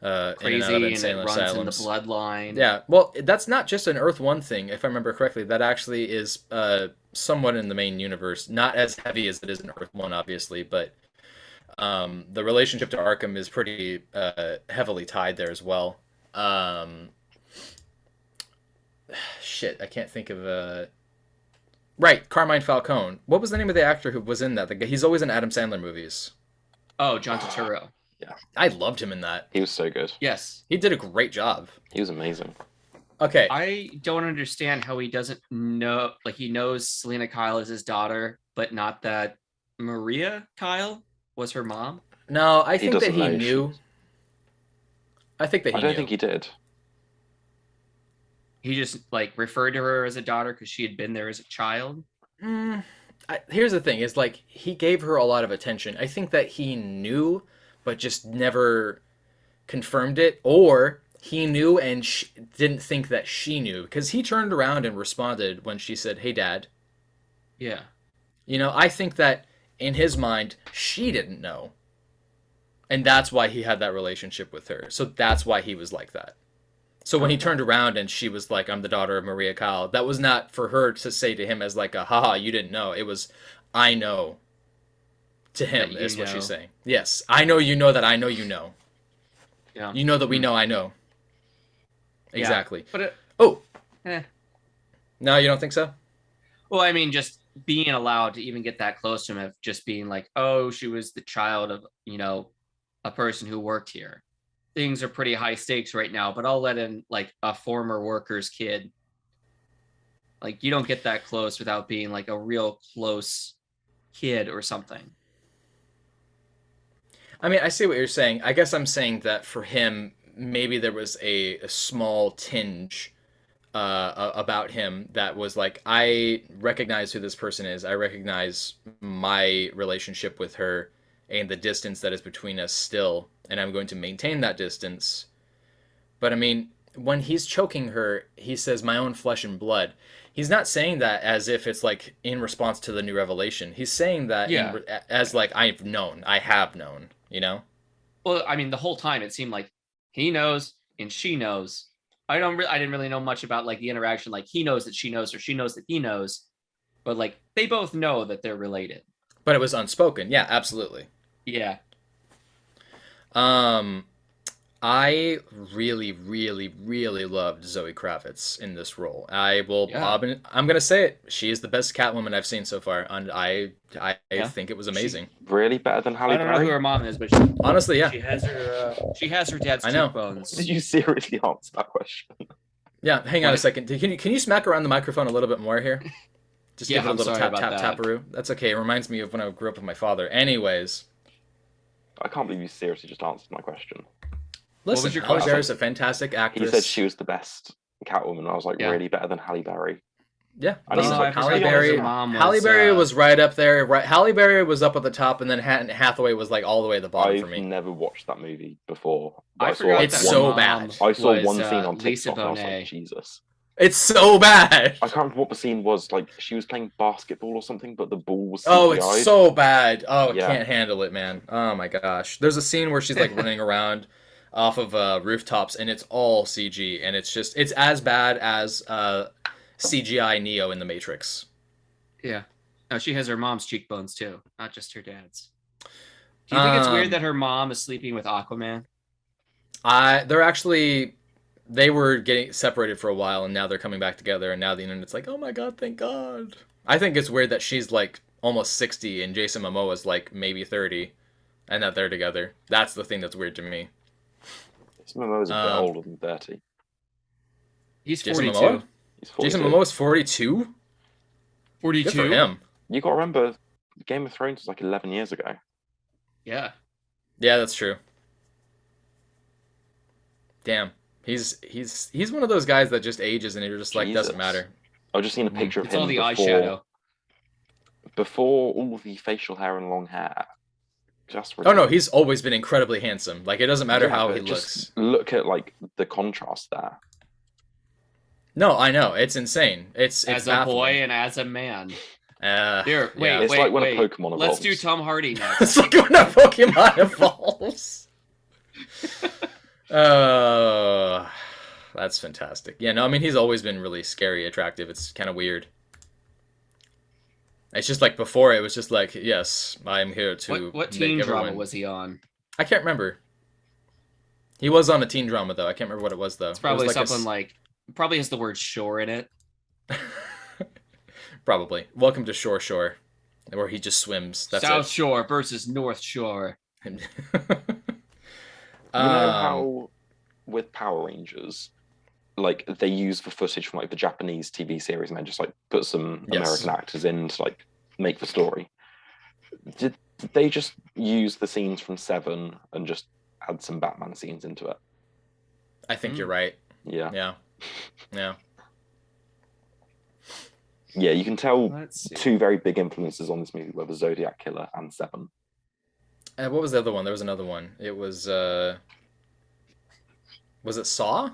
in and out of Crazy, and it insane runs in the asylums. bloodline. Yeah, well, that's not just an Earth One thing, if I remember correctly. That actually is somewhat in the main universe, not as heavy as it is in Earth One, obviously, but the relationship to Arkham is pretty heavily tied there as well. Shit, I can't think of Right, Carmine Falcone. What was the name of the actor who was in that? He's always in Adam Sandler movies. Oh, John Turturro. I loved him in that. He was so good. Yes. He did a great job. He was amazing. Okay. I don't understand how he doesn't know, like he knows Selena Kyle is his daughter, but not that Maria Kyle was her mom. No, I think that doesn't he know knew. I think that he I don't knew. think he did. He just like referred to her as a daughter because she had been there as a child. Here's the thing: is like he gave her a lot of attention. I think that he knew, but just never confirmed it, or he knew and didn't think that she knew, because he turned around and responded when she said, "Hey, Dad." Yeah. You know, I think that in his mind, she didn't know, and that's why he had that relationship with her. So that's why he was like that. So when he turned around and she was like, "I'm the daughter of Maria Kyle," that was not for her to say to him as like a, "Haha, you didn't know." It was, "I know." To him That you is what know. she's saying. Yes, I know you know that I know you know. Yeah. You know that we know I know. Yeah. Exactly. But Oh, eh. no, you don't think so? Well, I mean, just being allowed to even get that close to him, of just being like, oh, she was the child of, a person who worked here. Things are pretty high stakes right now, but I'll let in like a former worker's kid. Like, you don't get that close without being like a real close kid or something. I mean, I see what you're saying. I guess I'm saying that for him, maybe there was a small tinge about him that was like, I recognize who this person is. I recognize my relationship with her and the distance that is between us still, and I'm going to maintain that distance. But I mean, when he's choking her, he says, "My own flesh and blood." He's not saying that as if it's like in response to the new revelation. He's saying that as like, I have known, you know? Well, I mean, the whole time it seemed like he knows and she knows. I didn't really know much about like the interaction. Like, he knows that she knows, or she knows that he knows, but like they both know that they're related. But it was unspoken. Yeah, absolutely. Yeah. I really, really, really loved Zoe Kravitz in this role. I'm gonna say it. She is the best Catwoman I've seen so far, and I think it was amazing. Really better than Halle I don't know Berry? who her mom is, but Honestly, yeah. she has her dad's I know. cheekbones. Did you seriously answer that question? Yeah, hang on a second. Can you smack around the microphone a little bit more here? Just Yeah, give it a I'm little sorry tap, about that. taparoo. That's okay. It reminds me of when I grew up with my father. Anyways, I can't believe you seriously just answered my question. listen, was your Halle question? Berry's a fantastic He actress. said she was the best Catwoman. I was like, Yeah. really better than Halle Berry. Yeah, I mean, listen, I Halle forgot Berry. her mom was, Halle Berry was right up there. Right, Halle Berry was up at the top, and then Hathaway was like all the way at the bottom for I've me. never watched that movie before. I saw, forgot like, It's that so her bad. mom I saw was, one scene on Lisa TikTok and I was like, Bonet. Jesus. It's so bad. I can't remember what the scene was. Like, she was playing basketball or something, but the ball was Oh, CGI'd. it's so bad. Oh, I Yeah. can't handle it, man. Oh my gosh. There's a scene where she's like running around off of rooftops, and it's all CG, and it's as bad as CGI Neo in the Matrix. Yeah. No, she has her mom's cheekbones too, not just her dad's. Do you think it's weird that her mom is sleeping with Aquaman? They were getting separated for a while, and now they're coming back together, and now the internet's like, oh my god, thank god. I think it's weird that she's like almost 60 and Jason Momoa's like maybe 30, and that they're together. That's the thing that's weird to me. Jason Momoa's a bit older than 30. He's Jason 42. Momoa? He's 42. Jason Momoa's 42? 42? Good for him. You gotta remember, Game of Thrones was like 11 years ago. Yeah. Yeah, that's true. Damn. He's one of those guys that just ages and you're just like, doesn't Jesus. matter. I've just seen a picture of It's him all the before, eyeshadow. before all the facial hair and long hair. Just Oh no, ridiculous. he's always been incredibly handsome. Like it doesn't matter Yeah, how but he just looks. look at like the contrast there. No, I know it's insane. It's as a baffling. boy and as a man. Here, wait, yeah. It's wait, like when a wait. Pokemon Let's do evolves. Tom Hardy next. It's like when a Pokemon evolves. That's fantastic. Yeah, no, I mean he's always been really scary, attractive. It's kind of weird. It's just like before it was just like, yes, I'm here to What make teen everyone... drama was he on? I can't remember. He was on a teen drama though. I can't remember what it was though. It's probably it was like something like probably has the word shore in it. Probably. Welcome to Shore Shore, where he just swims. That's South it. Shore versus North Shore. You know how with Power Rangers, like they use the footage from like the Japanese TV series and then just like put some Yes. American actors in to like make the story. Did they just use the scenes from Seven and just add some Batman scenes into it? I think you're right. Yeah. Yeah. Yeah, you can tell Let's see. two very big influences on this movie were the Zodiac Killer and Seven. What was the other one? There was another one. It was it Saw?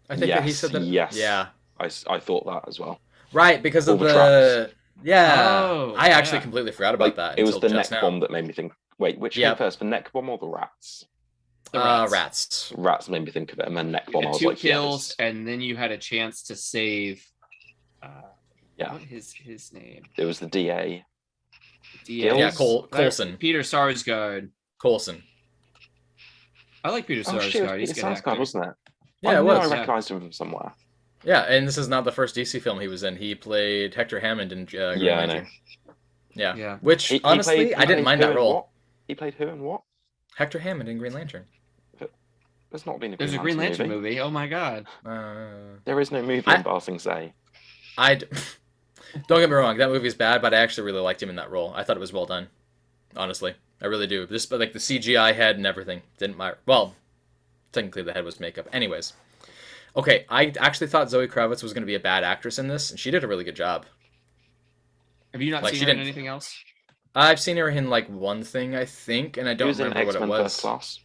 I think that he said that. Yes. Yeah. I thought that as well. Right, because All of the the traps. yeah. Oh, I actually yeah. completely forgot about Like, that. it was until the neck just now. bomb that made me think. Wait, which Yep. came first, the neck bomb or the rats? The rats. Rats. Rats made me think of it, and then neck You bomb. I had was two like, yeah, kills, this- and then you had a chance to save. Yeah. What is his name? it was the DA. DA. Yeah, Coulson. Peter Sarsgaard. Coulson. I like Peter Oh shit, Sarsgaard. He's a it good sounds actor. good, wasn't it? Yeah, I it knew was. I Yeah. recognized him from somewhere. Yeah, and this is not the first DC film he was in. He played Hector Hammond in Green Yeah, I Lantern. know. Yeah. Yeah. Which He honestly, played- he I didn't played mind who that in role. what? He played who and what? Hector Hammond in Green Lantern. There's not been a There's a Green Lantern movie. Oh my god. There is no movie I- in Ba Sing Se. Don't get me wrong, that movie is bad, but I actually really liked him in that role. I thought it was well done. Honestly, I really do. Just like the CGI head and everything didn't matter. Well, technically the head was makeup. Anyways, okay, I actually thought Zoe Kravitz was going to be a bad actress in this, and she did a really good job. Have you not Like, seen she her in didn't- anything else? I've seen her in like one thing, I think, and I He don't was in remember what it X-Men was. First Class.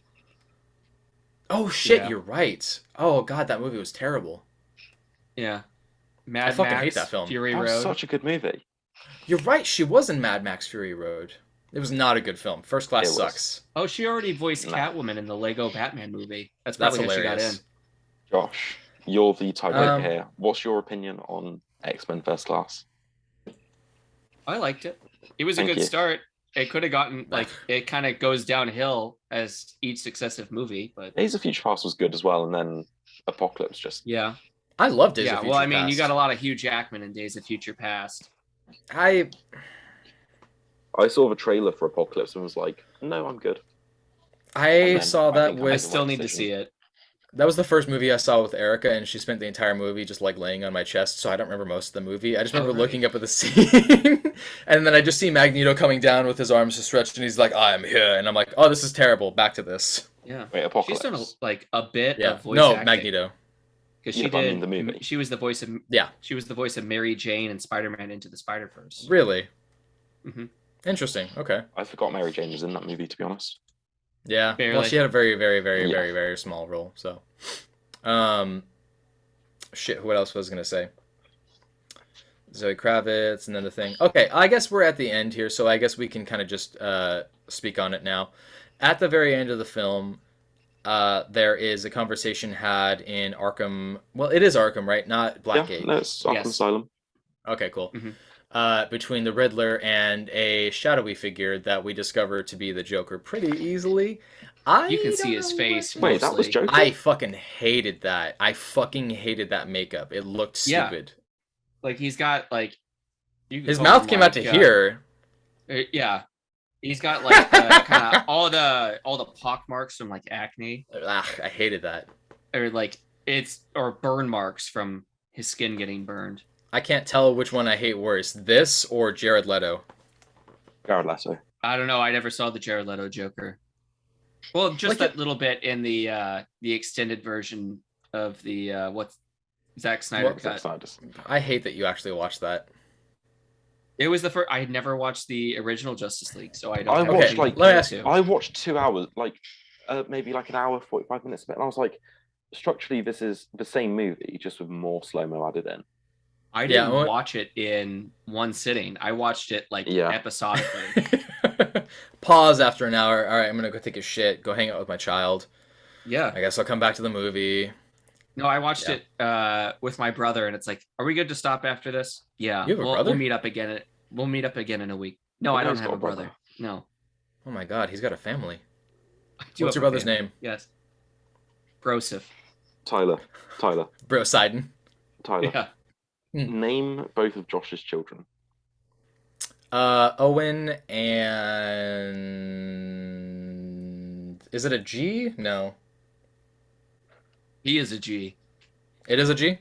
Oh shit, Yeah. you're right. Oh god, that movie was terrible. Yeah. Mad fucking Max, hate that film. Fury That was Road. such a good movie. You're right, she was in Mad Max Fury Road. It was not a good film. First Class It was. sucks. Oh, she already voiced No. Catwoman in the Lego Batman movie. That's That's probably how she got in. hilarious. Josh, you're the tiebreaker Um, here. What's your opinion on X-Men First Class? I liked it. It was a Thank good you. start. It could have gotten like it kind of goes downhill as each successive movie, but Days of Future Past was good as well, and then Apocalypse just... yeah, I love Days yeah. of Future Well, I mean, Past. you got a lot of Hugh Jackman in Days of Future Past. I saw the trailer for Apocalypse and was like, no, I'm good. I then saw I that think I I with still need to decision. see it. that was the first movie I saw with Erica, and she spent the entire movie just like laying on my chest, so I don't remember most of the movie. I just remember right. looking up at the scene, and then I just see Magneto coming down with his arms stretched, and he's like, "I'm here," and I'm like, "Oh, this is terrible. Back to this." Yeah, Wait, she's Apocalypse? done a bit Yeah, of voice no, acting. Magneto. Because Yeah, she but I did mean the movie. She was the voice of Yeah, She was the voice of Mary Jane and Spider-Man Into the Spider-Verse. really. Mhm. Interesting. Okay. I forgot Mary Jane was in that movie, to be honest. Yeah. Well, Barely. she had a very, very, very, Yeah. very, very small role. So, shit. What else was I gonna say? Zoe Kravitz, and then the thing. Okay, I guess we're at the end here, so I guess we can kind of just speak on it now. At the very end of the film, there is a conversation had in Arkham. Well, it is Arkham, right? Not Blackgate. Yeah, no, it's Arkham Yes. Asylum. Okay, cool. Mhm. Between the Riddler and a shadowy figure that we discover to be the Joker pretty easily. You can see his face. Wait, that was mostly. Joker? I fucking hated that. I fucking hated that makeup. It looked Yeah. stupid. Like he's got like you could His call mouth him, came out to like, here. Yeah, he's got like kind of all the pock marks from like acne Ugh, I hated that. or like or burn marks from his skin getting burned. I can't tell which one I hate worse, this or Jared Leto. Jared Leto. I don't know. I never saw the Jared Leto Joker. Well, just Like that little bit in the extended version of the what Zack Snyder What? cut. Zack Snyder's. I hate that you actually watched that. It was the first. I had never watched the original Justice League, so I don't. I have watched, anything to like- let me compare ask- to. I watched 2 hours, maybe like an hour, 45 minutes of it, and I was like, structurally, this is the same movie, just with more slow-mo added in. I Yeah, didn't what- watch it in one sitting. I watched it like Yeah. episodically. Pause after an hour. All right, I'm gonna go take a shit. Go hang out with my child. Yeah. I guess I'll come back to the movie. No, I watched Yeah. it with my brother, and it's like, are we good to stop after this? Yeah. You have a we'll, brother? We'll meet up again. We'll meet up again in a week. No, I Yeah, don't he's have got a a brother. brother. No. Oh my god, he's got a family. I do What's have your a brother's family. name? Yes. Broseph. Tyler, Bro Sidon. Tyler. Yeah. Name both of Josh's children. Owen and is it a G? No. He is a G. It is a G?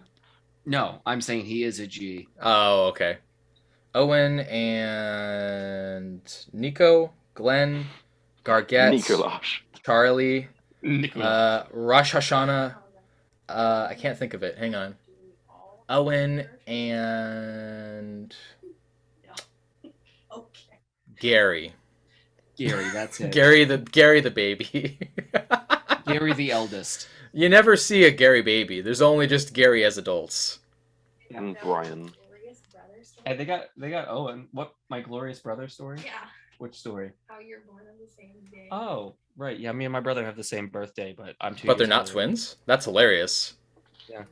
No, I'm saying he is a G. Oh, okay. Owen and Nico, Glenn, Gargett, Nicolaj. Charlie, Nicholas. Rosh Hashanah. I can't think of it. Hang on. Owen and Gary. Gary, that's it. Gary the baby. Gary the eldest. You never see a Gary baby. There's only just Gary as adults. And Brian. Hey, they got Owen. What, my glorious brother story? Yeah. Which story? How you're born on the same day. Oh, right. Yeah, me and my brother have the same birthday, but I'm 2 But they're years not older. twins? That's hilarious. Yeah.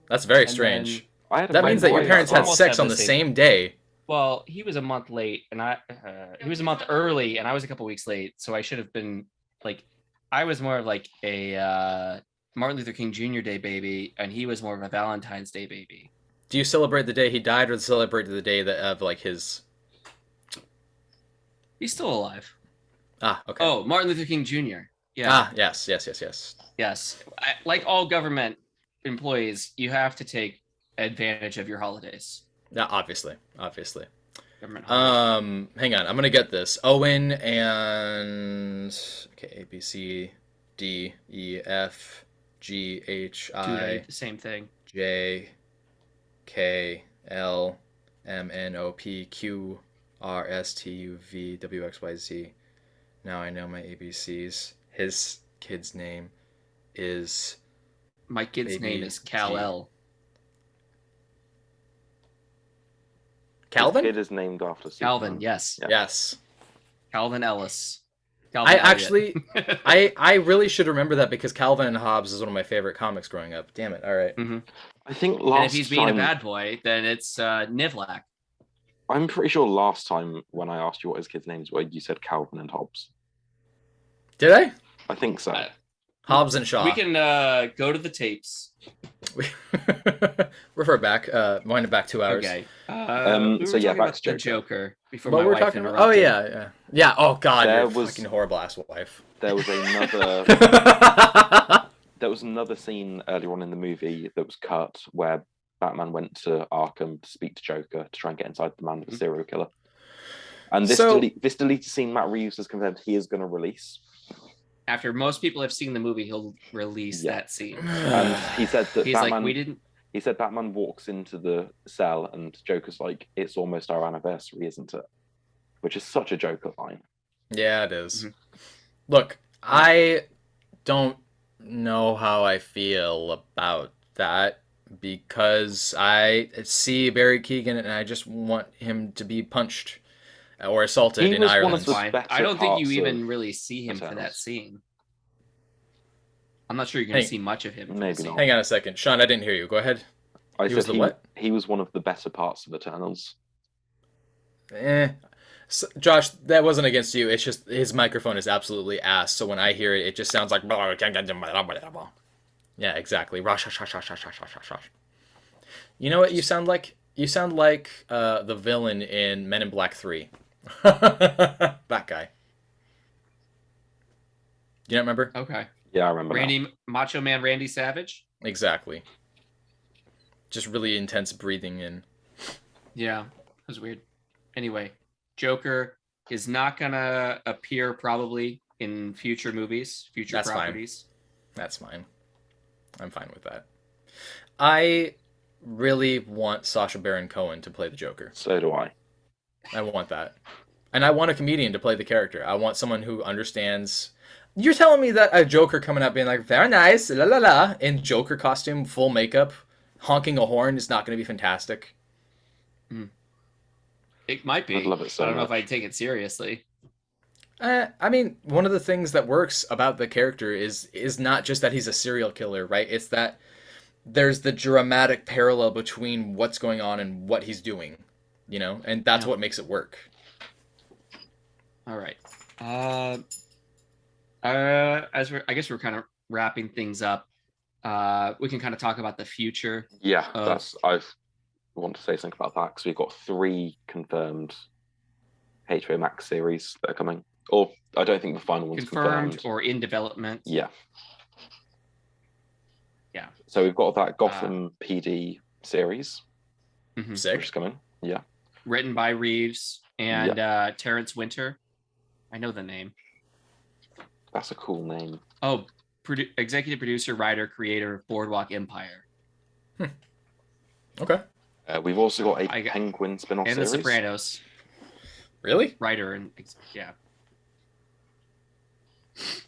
That's very And strange. then- I had a That friend means that who your I- parents had almost sex had on the the same- same day. Well, he was a month late, and he was a month early, and I was a couple weeks late. So I should have been like, I was more of like a Martin Luther King Jr. Day baby, and he was more of a Valentine's Day baby. Do you celebrate the day he died or celebrate the day that of like his He's still alive. Ah, okay. Oh, Martin Luther King Jr. Yeah. Ah, yes. Yes. Like all government employees, you have to take advantage of your holidays. Yeah, obviously. Government holidays. Hang on. I'm gonna get this. Owen and okay, A B C D E F G H I The same thing. J K L M N O P Q R S T U V W X Y Z. Now I know my ABCs. His kid's name is My kid's Baby name is Kal-El. His Calvin. kid is named after Calvin, Superman. yes. Yeah. Yes. Calvin Ellis. I Calvin Elliott. actually, I really should remember that because Calvin and Hobbes is one of my favorite comics growing up. Damn it! All right. I think And last if he's being time, a bad boy, then it's Nivlak. I'm pretty sure last time when I asked you what his kids' names were, you said Calvin and Hobbes. Did I? I think so. Hobbes and Shaw. We can go to the tapes. Refer back. Wind it back 2 hours. Okay. So yeah, back to the Joker before What my we're wife talking about? interrupted. Oh yeah. Oh god, There you're a was- fucking horrible ass wife. There was another scene earlier on in the movie that was cut where Batman went to Arkham to speak to Joker to try and get inside the mind of a serial killer. And this So- this deleted scene, Matt Reeves has confirmed he is going to release. After most people have seen the movie, he'll release Yeah. that scene. And he said that He's Batman. like, we didn't. He said Batman walks into the cell and Joker's like, "It's almost our anniversary, isn't it?" Which is such a Joker line. Yeah, it is. Mhm. Look, I don't know how I feel about that because I see Barry Keoghan and I just want him to be punched or assaulted He in was one Ireland. of the Fine. better I don't think you parts even of really see him for that Eternals. scene. I'm not sure you're going Hey. to see much of him. for the Maybe scene. not. Hang on a second. Sean, I didn't hear you. Go ahead. I He was said the what? he was one of the better parts of Eternals. So, Josh, that wasn't against you. It's just his microphone is absolutely ass. So when I hear it, it just sounds like. Yeah, exactly. You know what you sound like? You sound like the villain in Men in Black 3. That guy. Do you not remember? Okay. Yeah, I remember. Randy, Macho Man Randy Savage? Exactly. Just really intense breathing in. Yeah, it was weird. Anyway, Joker is not going to appear probably in future movies, future That's fine. properties. That's fine. I'm fine with that. I really want Sacha Baron Cohen to play the Joker. So do I. I want that. And I want a comedian to play the character. I want someone who understands. You're telling me that a Joker coming up being like, very nice, la la la, in Joker costume, full makeup, honking a horn is not going to be fantastic? It might be. I'd love it so I don't know if much. I'd take it seriously. I mean, one of the things that works about the character is not just that he's a serial killer, right? It's that there's the dramatic parallel between what's going on and what he's doing, and that's Yeah. what makes it work. All right. I guess we're kind of wrapping things up. We can kind of talk about the future. Yeah, Oh. I want to say something about that because we've got 3 confirmed HBO Max series that are coming. Or I don't think the final one's Confirmed or in development. Yeah. Yeah. So we've got that Gotham PD series, Mhm. which Sick. is coming. Yeah. Written by Reeves and Terrence Winter. I know the name. That's a cool name. Oh, executive producer, writer, creator of Boardwalk Empire Okay. We've also got a I got- Penguin spin-off and series. The Sopranos. Really? Writer and yeah.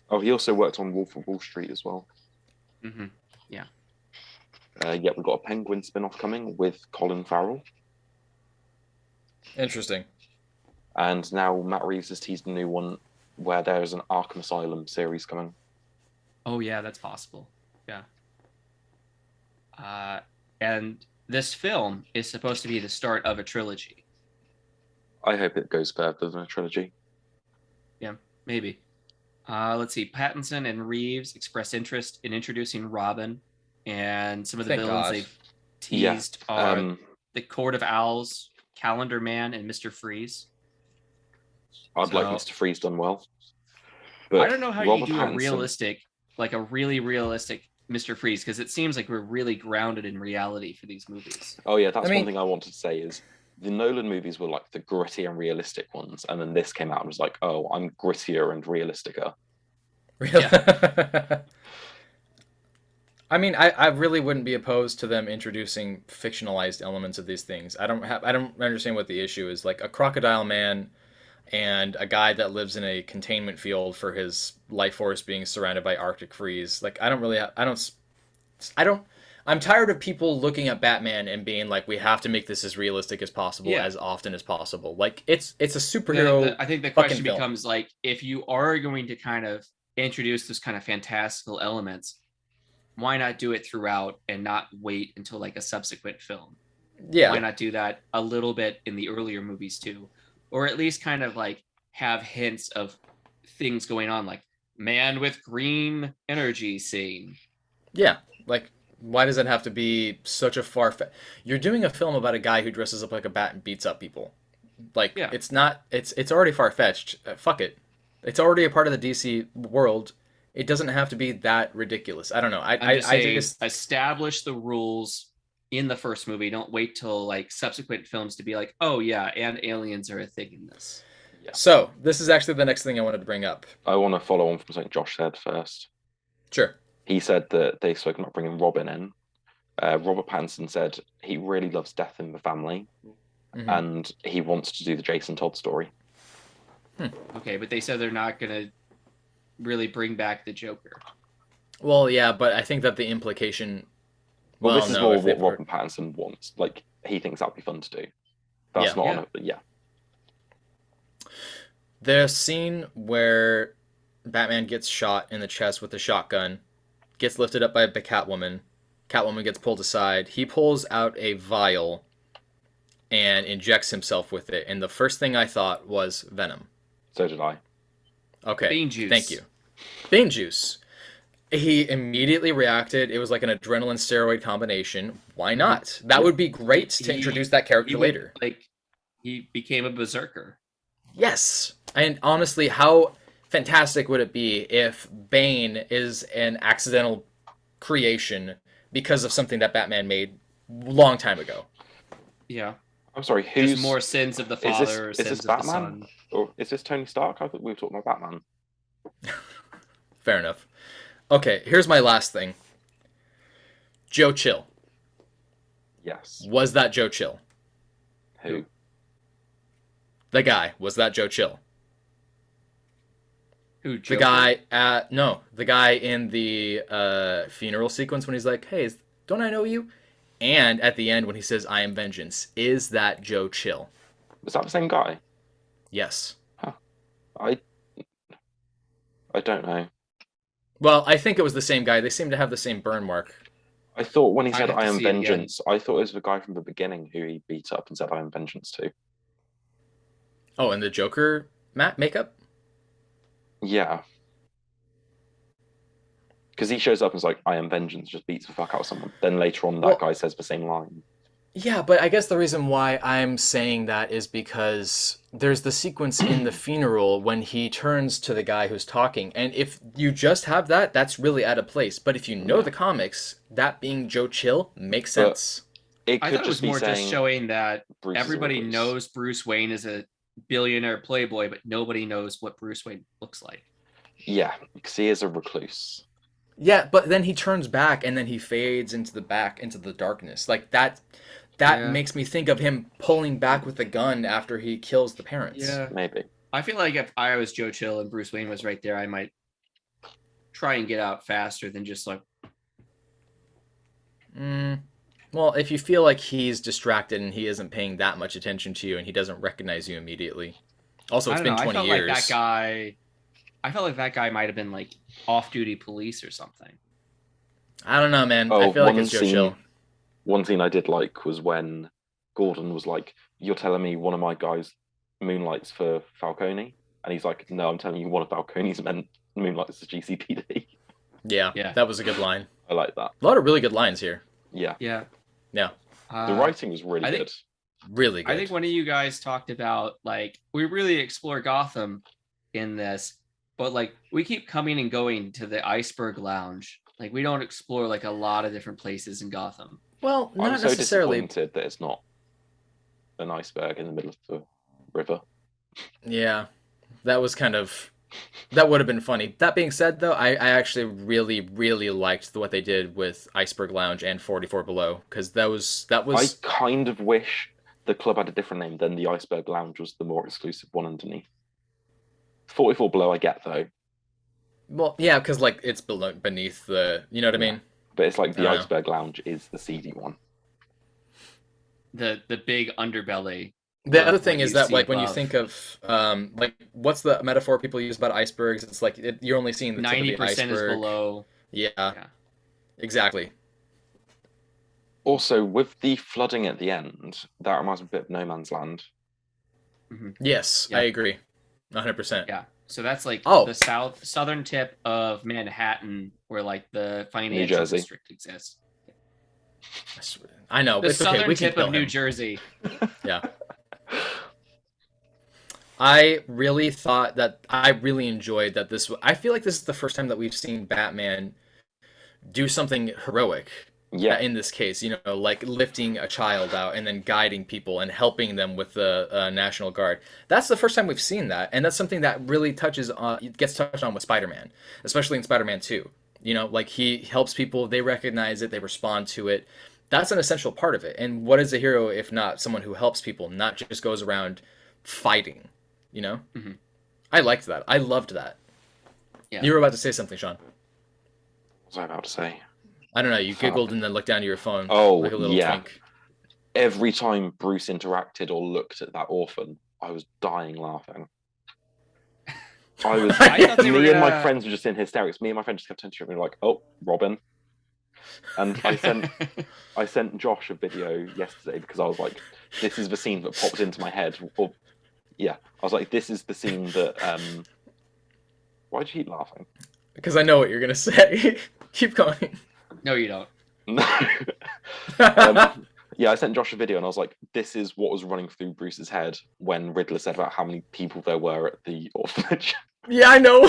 Oh, he also worked on Wolf of Wall Street as well. hmm Yeah, we've got a Penguin spin-off coming with Colin Farrell. Interesting. And now Matt Reeves has teased a new one where there's an Arkham Asylum series coming. Oh yeah, that's possible. Yeah. And this film is supposed to be the start of a trilogy. I hope it goes further than a trilogy. Yeah, maybe. Let's see. Pattinson and Reeves expressed interest in introducing Robin, and some of the Thank villains God. they've teased are Um, the Court of Owls, Calendar Man, and Mr. Freeze. I'd like So- Mr. Freeze done well. But I don't know how Robert you do Pattinson- a really realistic Mr. Freeze, because it seems like we're really grounded in reality for these movies. Oh yeah, that's I mean- one thing I wanted to say is the Nolan movies were like the gritty and realistic ones, and then this came out and was like, oh, I'm grittier and realisticer. Really? I mean, I really wouldn't be opposed to them introducing fictionalized elements of these things. I don't understand what the issue is. Like a crocodile man and a guy that lives in a containment field for his life force being surrounded by Arctic freeze. Like I'm tired of people looking at Batman and being like, we have to make this as realistic as possible, Yeah. as often as possible. Like it's a superhero. I think the fucking question film. becomes like, if you are going to kind of introduce those kind of fantastical elements, why not do it throughout and not wait until like a subsequent film? Yeah. Why not do that a little bit in the earlier movies too? Or at least kind of like have hints of things going on, like man with green energy scene. Yeah, like why does it have to be such a You're doing a film about a guy who dresses up like a bat and beats up people. Like Yeah. it's not. It's already far-fetched. Fuck it. It's already a part of the DC world. It doesn't have to be that ridiculous. I don't know. I'm just I saying, just establish the rules in the first movie. Don't wait till like subsequent films to be like, oh yeah, and aliens are a thing in this. So this is actually the next thing I wanted to bring up. I want to follow on from something Josh said first. Sure. He said that they've spoken about bringing Robin in. Robert Pattinson said he really loves Death in the Family, Mhm. and he wants to do the Jason Todd story. Okay, but they said they're not gonna really bring back the Joker. Well, yeah, but I think that the implication. Well, this is more if they what Robert Pattinson wants. Like, he thinks that'd be fun to do. That's Yeah. not Yeah. on it, but yeah. The scene where Batman gets shot in the chest with a shotgun, gets lifted up by Catwoman. Catwoman gets pulled aside. He pulls out a vial and injects himself with it. And the first thing I thought was venom. So did I. Okay. Bean juice. Thank you. Bean juice. He immediately reacted. It was like an adrenaline steroid combination. Why not? That would be great to He- introduce that character He would- later. Like he became a berserker. Yes. And honestly, how fantastic would it be if Bane is an accidental creation because of something that Batman made long time ago? Yeah. I'm sorry, Just who's more sins of the this- father or is sins this of Batman? the son. Or is this Tony Stark? I thought we were talking about Batman. Fair enough. Okay, here's my last thing. Joe Chill. Yes. Was that Joe Chill? Who? The guy, was that Joe Chill? Who? The Joker? guy the guy in the funeral sequence when he's like, "Hey, don't I know you?" And at the end when he says, "I am vengeance," is that Joe Chill? Was that the same guy? Yes. I don't know. Well, I think it was the same guy. They seem to have the same burn mark. I thought when he I'd said have to "I am see it again. vengeance," I thought it was the guy from the beginning who he beat up and said "I am vengeance" to. Oh, and the Joker makeup? Yeah. Because he shows up and is like, "I am vengeance," just beats the fuck out of someone. Then later on, that guy says the same line. Yeah, but I guess the reason why I'm saying that is because there's the sequence in the funeral when he turns to the guy who's talking, and if you just have that, that's really out of place. But if you know the comics, that being Joe Chill makes But sense. It I could thought it was just be more just saying showing that Bruce is a everybody recluse. knows Bruce Wayne is a billionaire playboy, but nobody knows what Bruce Wayne looks like. Yeah, because he is a recluse. Yeah, but then he turns back and then he fades into the darkness. Like that Yeah. makes me think of him pulling back with the gun after he kills the parents. Yeah. Maybe. I feel like if I was Joe Chill and Bruce Wayne was right there, I might try and get out faster than just like. Well, if you feel like he's distracted and he isn't paying that much attention to you and he doesn't recognize you immediately. Also, it's I been don't know. 20 I felt years. like that guy. I felt like that guy might have been like off-duty police or something. I don't know, man. Oh, I feel like one it's Joe scene- Chill. One scene I did like was when Gordon was like, "You're telling me one of my guys moonlights for Falcone?" And he's like, "No, I'm telling you one of Falcone's men moonlights for GCPD." Yeah, Yeah. that was a good line. I like that. A lot of really good lines here. Yeah. Yeah. Yeah. The writing was really I think- good. Really good. I think one of you guys talked about like we really explore Gotham in this, but like we keep coming and going to the Iceberg Lounge. Like we don't explore like a lot of different places in Gotham. Well, I'm not so necessarily. disappointed that it's not an iceberg in the middle of the river. Yeah, that was that would have been funny. That being said, though, I actually really, really liked what they did with Iceberg Lounge and 44 Below, because that was I kind of wish the club had a different name than the Iceberg Lounge was the more exclusive one underneath. 44 Below I get, though. well, yeah, because like it's beneath the, you know what I mean? But it's like the I don't know. Iceberg Lounge is the seedy one. The big underbelly. The of other thing what is you that see like when you above. think of like what's the metaphor people use about icebergs? It's like you're only seeing the tip of the 90% is iceberg. below. Yeah, Yeah. exactly. Also, with the flooding at the end, that reminds me a bit of No Man's Land. Yes, Yeah. I agree, 100%. Yeah. So that's like Oh. the southern tip of Manhattan where like the financial Jersey. district exists. I know, The it's okay. southern We can tip kill of New him. Jersey. Yeah. I really thought that I really enjoyed that I feel like this is the first time that we've seen Batman do something heroic. Yeah, In this case, you know, like lifting a child out and then guiding people and helping them with the National Guard. That's the first time we've seen that, and that's something that really gets touched on with Spider-Man, especially in Spider-Man 2. You know, like he helps people, they recognize it, they respond to it. That's an essential part of it. And what is a hero if not someone who helps people, not just goes around fighting, you know? Mhm. I liked that. I loved that. Yeah. You were about to say something, Sean. what was I about to say? I don't know. You giggled and then looked down to your phone. Oh, like a little yeah. twink. Every time Bruce interacted or looked at that orphan, I was dying laughing. I was. I thought they Me were and my gonna- friends were just in hysterics. Me and my friend just kept turning to me like, "Oh, Robin." And I sent Josh a video yesterday because I was like, "This is the scene that popped into my head." Or, yeah, I was like, "This is the scene that." Why'd you keep laughing? Because I know what you're going to say. Keep going. No, you don't. No. Yeah, I sent Josh a video and I was like, "This is what was running through Bruce's head when Riddler said about how many people there were at the orphanage." Yeah, I know.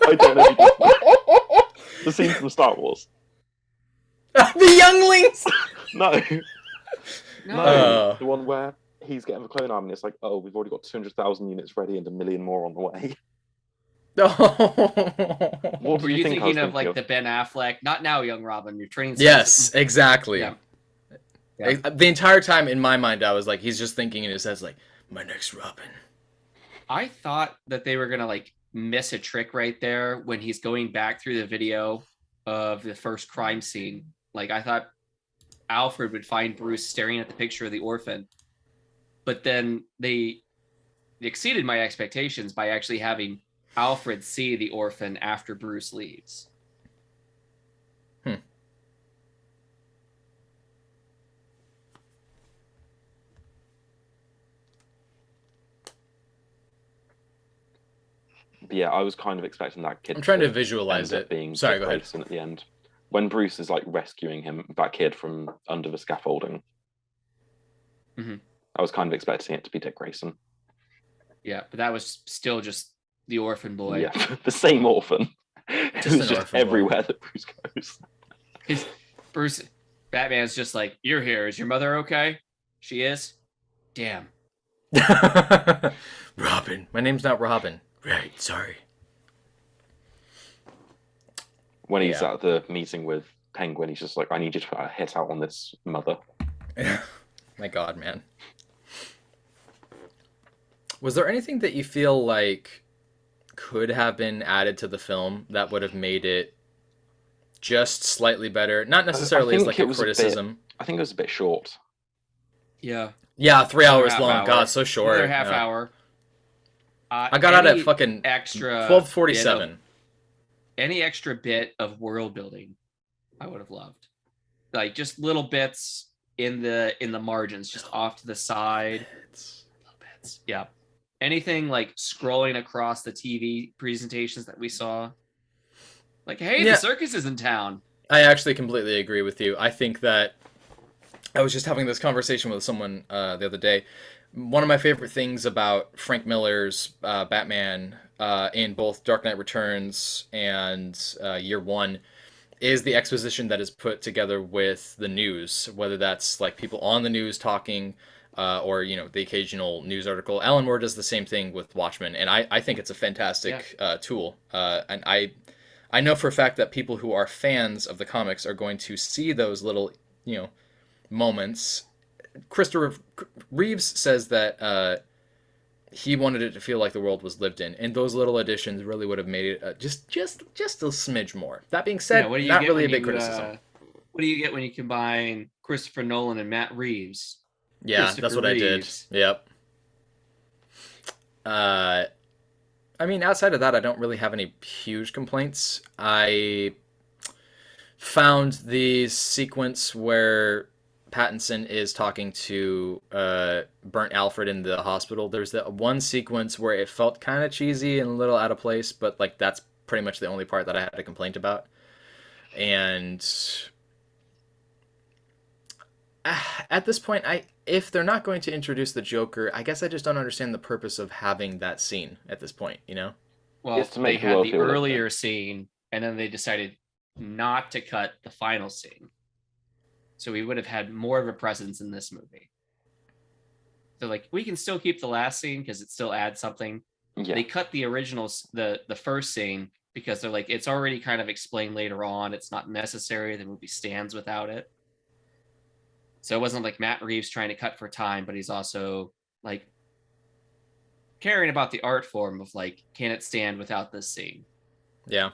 I don't know. If you the scene from Star Wars. The younglings. No, No. no, the one where he's getting the clone arm and it's like, "Oh, we've already got 200,000 units ready and 1 million more on the way." What Were do you think I was thinking of like of? the Ben Affleck? Not now, young Robin. You're training. Yes, exactly. Yeah. Yeah. The entire time in my mind, I was like, he's just thinking in his head, like, my next Robin. I thought that they were gonna like miss a trick right there when he's going back through the video of the first crime scene. Like I thought Alfred would find Bruce staring at the picture of the orphan, but then they exceeded my expectations by actually having Alfred see the orphan after Bruce leaves. But yeah, I was kind of expecting that kid. I'm trying to visualize end up it. Being Sorry, Dick go ahead. Grayson at the end, when Bruce is like rescuing him, that kid from under the scaffolding. Mhm. I was kind of expecting it to be Dick Grayson. Yeah, but that was still just the orphan boy. Yeah, the same orphan. Just Who's an just orphan boy. everywhere that Bruce goes. Bruce, Batman's just like, you're here. Is your mother okay? She is? Damn. Robin. My name's not Robin. Right, sorry. When he's Yeah. at the meeting with Penguin, he's just like, I need you to put a hit out on this mother. My God, man. Was there anything that you feel like could have been added to the film that would have made it just slightly better? Not necessarily as think like it a was a bit- criticism. I think it was a bit short. Yeah. Yeah, 3 hours half long. hour. God, so short. Another half Yeah. hour. I got out at Any fucking extra 12:47. Any extra bit of world building, I would have loved. Like just little bits in the margins, just off to the side. Little bits. Yeah. Anything like scrolling across the TV presentations that we saw. Like, hey, Yeah. the circus is in town. I actually completely agree with you. I think that I was just having this conversation with someone the other day. One of my favorite things about Frank Miller's Batman in both Dark Knight Returns and Year One is the exposition that is put together with the news, whether that's like people on the news talking or, you know, the occasional news article. Alan Moore does the same thing with Watchmen, and I think it's a fantastic tool. And I know for a fact that people who are fans of the comics are going to see those little, you know, moments. Christopher Reeves says that he wanted it to feel like the world was lived in, and those little additions really would have made it just a smidge more. That being said, what do you not get really a when big you, criticism. What do you get when you combine Christopher Nolan and Matt Reeves? Yeah, that's Christopher what I did. Reeves. Yep. I mean, outside of that, I don't really have any huge complaints. I found the sequence where Pattinson is talking to burnt Alfred in the hospital. There's that one sequence where it felt kind of cheesy and a little out of place, but like that's pretty much the only part that I had a complaint about. And at this point, if they're not going to introduce the Joker, I guess I just don't understand the purpose of having that scene at this point, you know? Well, It's to they make the had world the feel earlier scene, and then they decided not to cut the final scene. So we would have had more of a presence in this movie. So like, we can still keep the last scene because it still adds something. Yeah. They cut the original, the first scene, because they're like, it's already kind of explained later on. It's not necessary. The movie stands without it. So it wasn't like Matt Reeves trying to cut for time, but he's also like caring about the art form of like, can it stand without this scene? Yeah.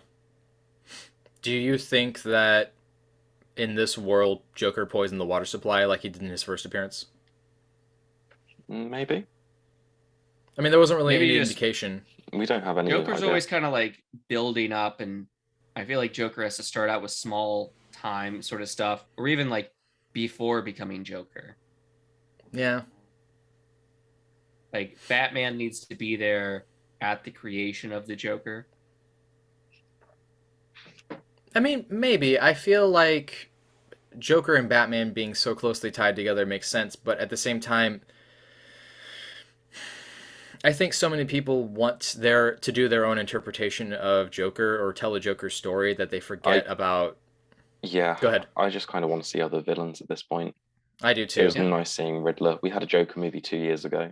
Do you think that in this world, Joker poisoned the water supply like he did in his first appearance? Maybe. I mean, there wasn't really Maybe any just- indication. We don't have any Joker's idea. always kind of like building up, and I feel like Joker has to start out with small time sort of stuff, or even like before becoming Joker. Yeah. Like Batman needs to be there at the creation of the Joker. I mean, maybe. I feel like Joker and Batman being so closely tied together makes sense, but at the same time, I think so many people want to do their own interpretation of Joker or tell a Joker story that they forget about. Yeah. Go ahead. I just kind of want to see other villains at this point. I do It too. was nice seeing Riddler. We had a Joker movie 2 years ago.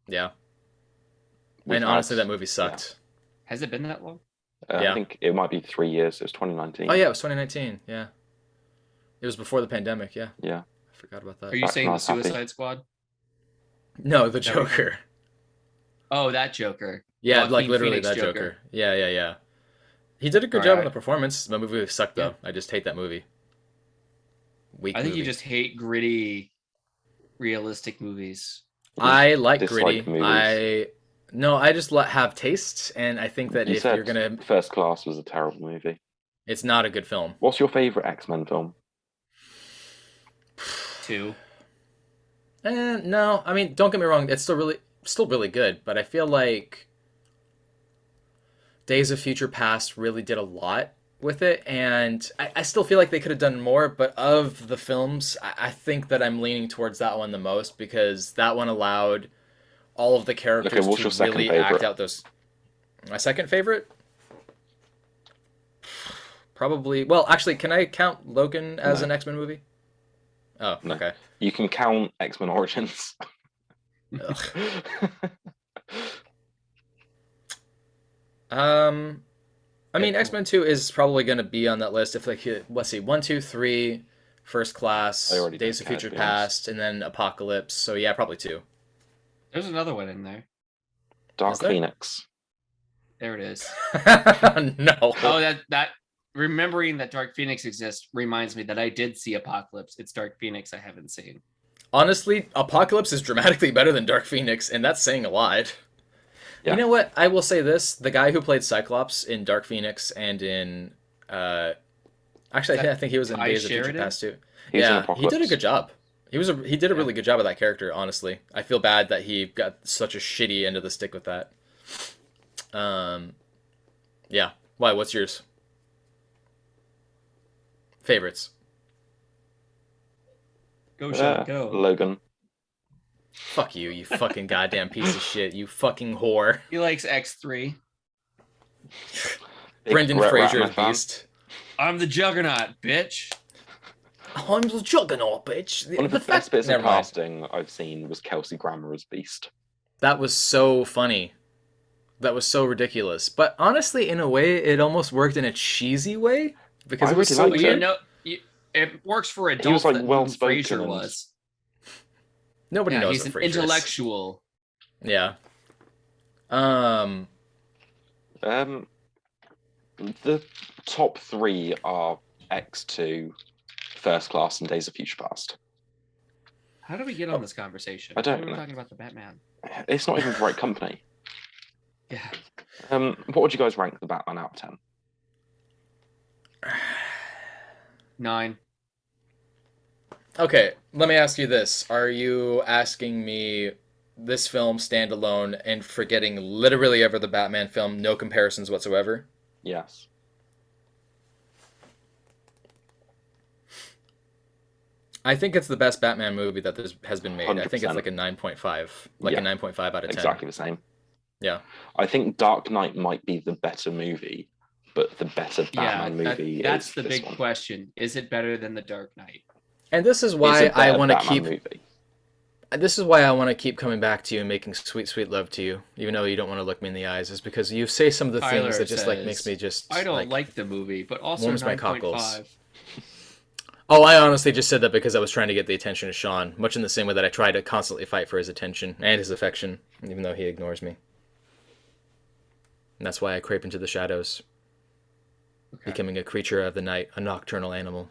Yeah. We've And had- honestly, that movie sucked. Has it been that long? Yeah. I think it might be 3 years. It was 2019. Oh yeah, it was 2019. Yeah. It was before the pandemic. Yeah. Yeah. I forgot about that. Are you Back saying when I the was happy. Suicide Squad? No, the Is that what you're- Joker. Oh, that Joker. Yeah, like Joaquin literally Phoenix that Joker. Yeah. He did a good job in the performance. The movie sucked though. I just hate that movie. Weak I think movie. you just hate gritty, realistic movies. I like Dislike gritty. movies. I just have tastes, and I think that You if said you're gonna, First Class was a terrible movie. it's not a good film. What's your favorite X-Men film? 2. No, I mean, don't get me wrong, it's still really good, but I feel like Days of Future Past really did a lot with it, and I still feel like they could have done more, but of the films, I think that I'm leaning towards that one the most, because that one allowed all of the characters what's your to second really favorite? act out those. My second favorite? Probably, well, actually, can I count Logan as No. an X-Men movie? Oh, No. okay. You can count X-Men Origins. Ugh. I mean, cool. X-Men 2 is probably going to be on that list if like let's see, 1, 2, 3, First Class, I already Days don't of care, Future to be honest. Past, and then Apocalypse. So yeah, probably 2. There's another one in there. Dark Is there? Phoenix. There it is. No. Oh, that remembering that Dark Phoenix exists reminds me that I did see Apocalypse. It's Dark Phoenix I haven't seen. Honestly, Apocalypse is dramatically better than Dark Phoenix, and that's saying a lot. Yeah. You know what? I will say this: the guy who played Cyclops in Dark Phoenix and in, actually, I think he was in Guy Days of Future Sheridan? Past too. He was in Yeah, he did a Apocalypse. good job. He did a really good job of that character. Honestly, I feel bad that he got such a shitty end of the stick with that. Yeah. Why? What's yours? Favorites? Go, Sean, go. Logan. Fuck you, you fucking goddamn piece of shit, you fucking whore. He likes X3. Big Brendan Brett Fraser Ratner as fan. Beast. I'm the Juggernaut, bitch. I'm the Juggernaut, bitch. One of the best bits of Never mind. casting I've seen was Kelsey Grammer as Beast. That was so funny. That was so ridiculous. But honestly, in a way, it almost worked in a cheesy way because I it was really so liked Well, weird. it works for He was, adults. like, that well-spoken Fraser and- was. Nobody knows he's what an Fraser is. intellectual. Yeah. The top 3 are X2, First Class, and Days of Future Past. How did we get on this conversation? I don't We were know. talking about the Batman. It's not even the right company. Yeah. What would you guys rank the Batman out of 10? 9. Okay, let me ask you this. Are you asking me this film standalone and forgetting literally ever the Batman film, no comparisons whatsoever? Yes. I think it's the best Batman movie that has been made. I think it's 100%. like a 9.5. Like Yeah. a 9.5 out of 10. Exactly the same. Yeah. I think Dark Knight might be the better movie, but the better Yeah, Batman movie that's is the this big one. question. Is it better than The Dark Knight? And this is Is why it I better want to Batman keep movie? this is why I want to keep coming back to you and making sweet sweet love to you, even though you don't want to look me in the eyes, is because you say some of the Tyler things that just like says, makes me just I don't like the movie, but also warms my 9.5. cockles. Oh, I honestly just said that because I was trying to get the attention of Sean, much in the same way that I try to constantly fight for his attention and his affection, even though he ignores me. And that's why I creep into the shadows, Okay. becoming a creature of the night, a nocturnal animal.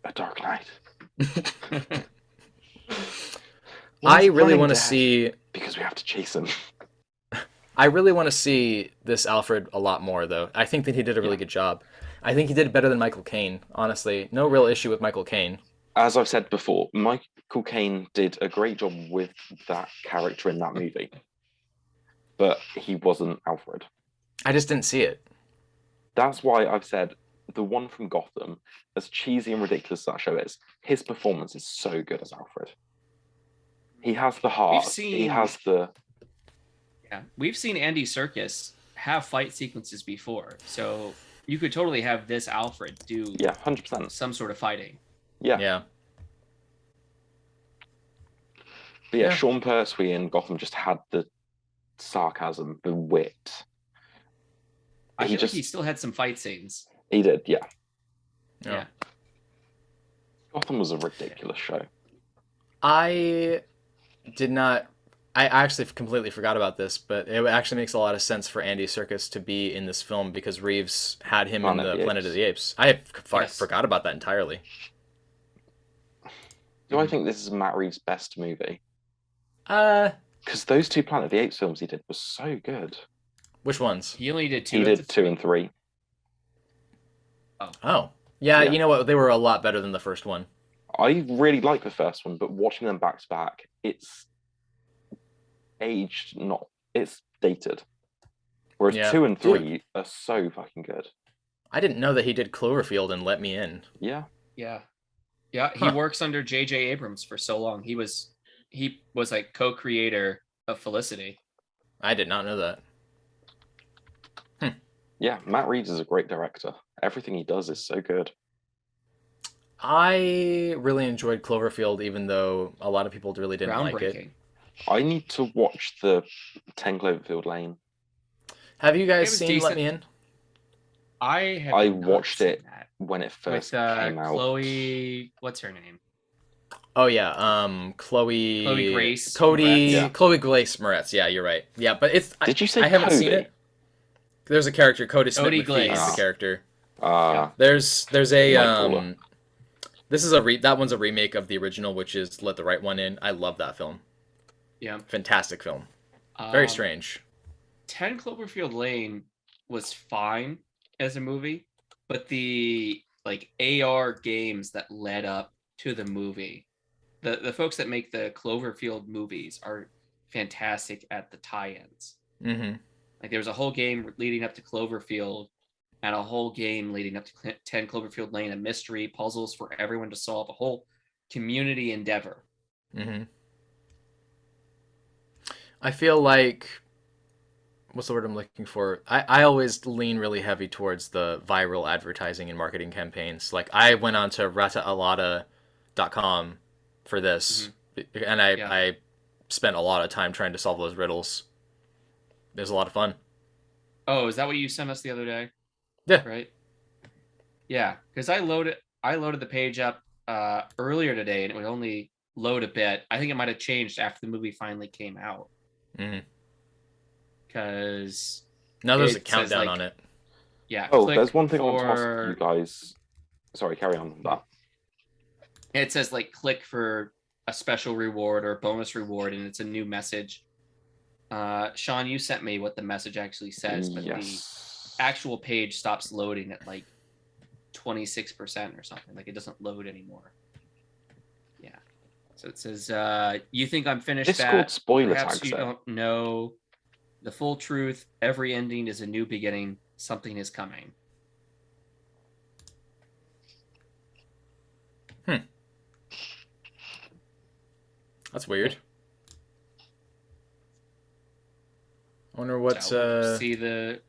A Dark Knight. I he's really running want to dead. see. Because we have to chase him. I really want to see this Alfred a lot more, though. I think that he did a really good job. I think he did better than Michael Caine. Honestly, no real issue with Michael Caine. As I've said before, Michael Caine did a great job with that character in that movie. But he wasn't Alfred. I just didn't see it. That's why I've said the one from Gotham, as cheesy and ridiculous as that show is, his performance is so good as Alfred. He has the heart. He seen- has the... Yeah, we've seen Andy Serkis have fight sequences before, so you could totally have this Alfred do Yeah, 100%. some sort of fighting. Yeah. Yeah. But yeah, Yeah. Sean Pertwee in Gotham just had the sarcasm, the wit. I He feel just- like he still had some fight scenes. He did, yeah. Yeah. Gotham was a ridiculous show. I did not. I actually completely forgot about this, but it actually makes a lot of sense for Andy Serkis to be in this film because Reeves had him in the Planet of the Apes. I had forgot about that entirely. Do I think this is Matt Reeves' best movie? Because those two Planet of the Apes films he did were so good. Which ones? He only did two. He did 2 and 3. Oh, yeah. Yeah. You know what? They were a lot better than the first one. I really like the first one, but watching them back to back, it's aged, it's dated. Whereas 2 and 3 are so fucking good. I didn't know that he did Cloverfield and Let Me In. Yeah. Yeah. He works under J.J. Abrams for so long. He was like co-creator of Felicity. I did not know that. Yeah, Matt Reeves is a great director. Everything he does is so good. I really enjoyed Cloverfield, even though a lot of people really didn't like it. I need to watch the 10 Cloverfield Lane. Have you guys seen decent. Let Me In? I watched it when it first came out. Chloe, what's her name? Oh yeah, Chloe Grace Cody, Moretz. Yeah. Chloe Grace Moretz. Yeah, you're right. Yeah, but it's. Did you say I haven't Cody? seen it. There's a character, Cody Smith Cody McPhee is Glaze. the character. Yeah. There's a Michael. This is that one's a remake of the original, which is Let the Right One In. I love that film. Yeah. Fantastic film. Very strange. 10 Cloverfield Lane was fine as a movie, but the like AR games that led up to the movie, the folks that make the Cloverfield movies are fantastic at the tie-ins. Mm-hmm. Like there was a whole game leading up to Cloverfield and a whole game leading up to 10 Cloverfield Lane, a mystery, puzzles for everyone to solve, a whole community endeavor. Mm-hmm. I feel like, what's the word I'm looking for? I always lean really heavy towards the viral advertising and marketing campaigns. Like I went on to rataalada.com for this, and I spent a lot of time trying to solve those riddles. It was a lot of fun. Oh, is that what you sent us the other day? Yeah. Right? Yeah, because I loaded the page up earlier today, and it would only load a bit. I think it might have changed after the movie finally came out. Mm-hmm. Because now there's a countdown on it. Yeah. Oh, there's one thing I want to ask you guys. Sorry, carry on with that. It says like click for a special reward or bonus reward, and it's a new message. Sean, you sent me what the message actually says, but the actual page stops loading at like 26% or something. Like it doesn't load anymore. Yeah. So it says, you think I'm finished? Discord spoiler Perhaps tags. You don't know the full truth. Every ending is a new beginning. Something is coming. That's weird. I wonder what. So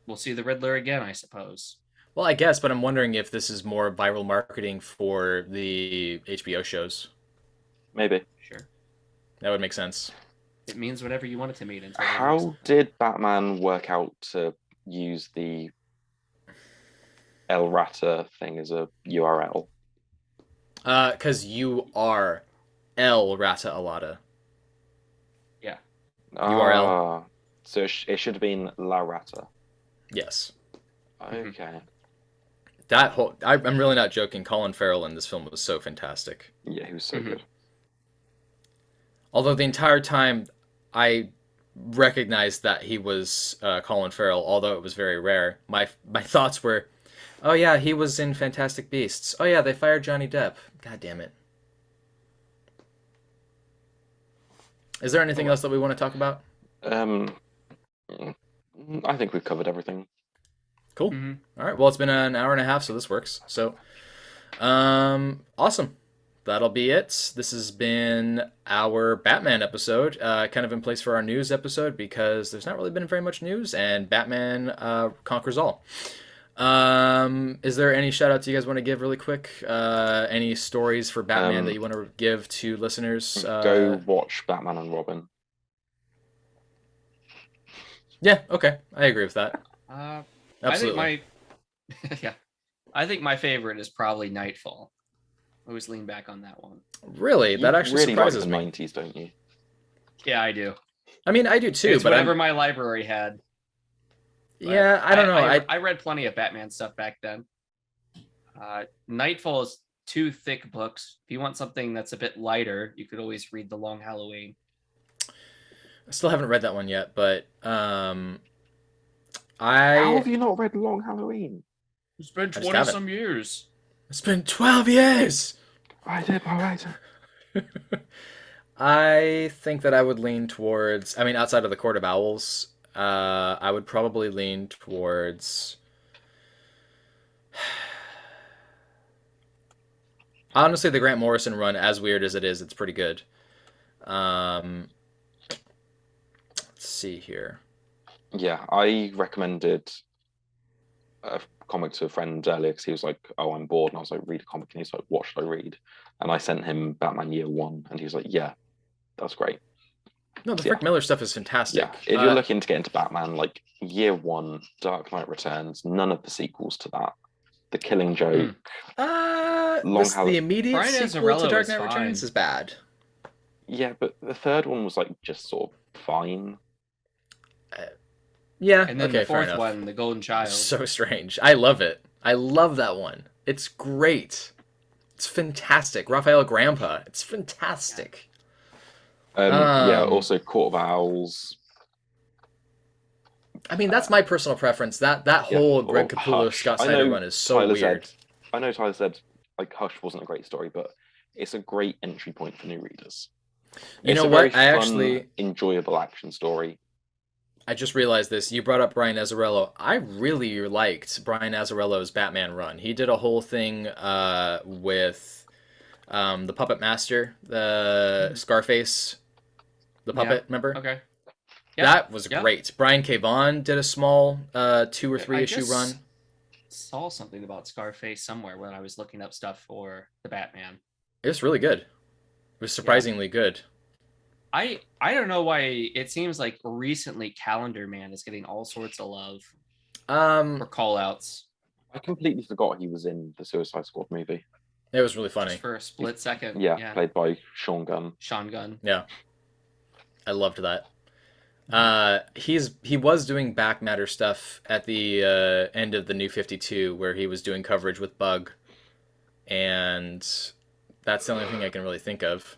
we'll see the Riddler again, I suppose. Well, I guess, but I'm wondering if this is more viral marketing for the HBO shows. Maybe. Sure. That would make sense. It means whatever you want it to mean. How did Batman work out to use the El Rata thing as a URL? Because you are El Rata Alada. Yeah. URL. So it should have been La Rata. Yes. Okay. That whole I'm really not joking. Colin Farrell in this film was so fantastic. Yeah, he was so good. Although the entire time I recognized that he was Colin Farrell, although it was very rare, my thoughts were, oh yeah, he was in Fantastic Beasts. Oh yeah, they fired Johnny Depp. God damn it. Is there anything else that we want to talk about? I think we've covered everything. Cool. All right. Well, it's been an hour and a half, so this works. So, awesome. That'll be it. This has been our Batman episode, kind of in place for our news episode because there's not really been very much news, and Batman conquers all. Is there any shout outs you guys want to give really quick? Any stories for Batman that you want to give to listeners? Go watch Batman and Robin. Yeah, okay. I agree with that. Absolutely. I think my favorite is probably Nightfall. always lean back on that one. Really? That You actually really surprises like the me. 90s, don't you? Yeah, I do. I mean, I do too, It's but whatever my library had. But yeah, I don't know. I read plenty of Batman stuff back then. Nightfall is 2 thick books. If you want something that's a bit lighter, you could always read The Long Halloween. I still haven't read that one yet, but How have you not read Long Halloween? It's been I just haven't. some years. It's been 12 years. I did, all right. I think that I would lean towards, I mean, outside of the Court of Owls, I would probably lean towards, honestly, the Grant Morrison run, as weird as it is, it's pretty good. Let's see here. Yeah, I recommended a comic to a friend earlier because he was like, "Oh, I'm bored," and I was like, "Read a comic," and he's like, "What should I read?" And I sent him Batman Year One, and he was like, "Yeah, that's great." No, the Yeah. Frank Miller stuff is fantastic. Yeah, if you're looking to get into Batman, like Year One, Dark Knight Returns, none of the sequels to that, The Killing Joke, the immediate Brian sequel Azzarello to Dark is Knight fine. Returns is bad. Yeah, but the third one was like just sort of fine. Yeah, And then okay, the fair 4th enough. one, The Golden Child. So strange. I love it. I love that one. It's great. It's fantastic. Raphael Grandpa. It's fantastic. Yeah, also Court of Owls. I mean, that's my personal preference. That whole Greg Capullo, Hush. Scott I Snyder know run is so Tyler weird. I know Tyler said like Hush wasn't a great story, but it's a great entry point for new readers. You It's know a what? very I fun, actually enjoyable action story. I just realized this. You brought up Brian Azzarello. I really liked Brian Azzarello's Batman run. He did a whole thing with the Puppet Master, the Scarface, the puppet. Remember? Okay. That was great. Brian K. Vaughan did a small 2 or 3 issue run. Saw something about Scarface somewhere when I was looking up stuff for the Batman. It was really good. It was surprisingly good. I don't know why it seems like recently Calendar Man is getting all sorts of love for call outs. I completely forgot he was in the Suicide Squad movie. It was really funny. Just for a split second. Yeah, played by Sean Gunn. Sean Gunn. Yeah. I loved that. He was doing back matter stuff at the end of the New 52 where he was doing coverage with Bug, and that's the only thing I can really think of.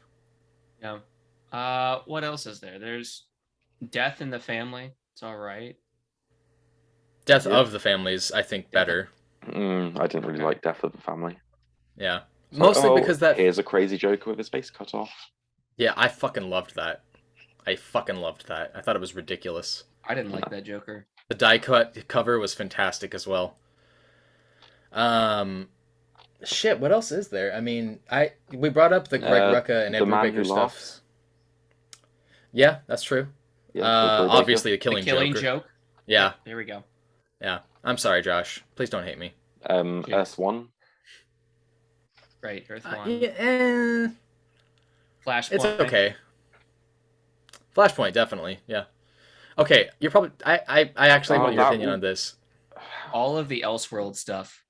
Yeah. What else is there? There's Death in the Family. It's all right. Death of the Family's, I think, better. I didn't really like Death of the Family. Yeah. So, Mostly because that... Here's a crazy Joker with his face cut off. Yeah, I fucking loved that. I thought it was ridiculous. I didn't like that Joker. The die cut cover was fantastic as well. Shit, what else is there? I mean, we brought up the Greg Rucka and The Edward Man Baker Who stuff. Laughs. Yeah, that's true. Yeah, obviously, the Killing Killing Joker. Joke. Yeah. There we go. Yeah. I'm sorry, Josh. Please don't hate me. Earth One. Right, Earth One. Flashpoint. It's okay. Flashpoint, definitely. Yeah. Okay, you're probably... I actually want your opinion on this. All of the Elseworld stuff.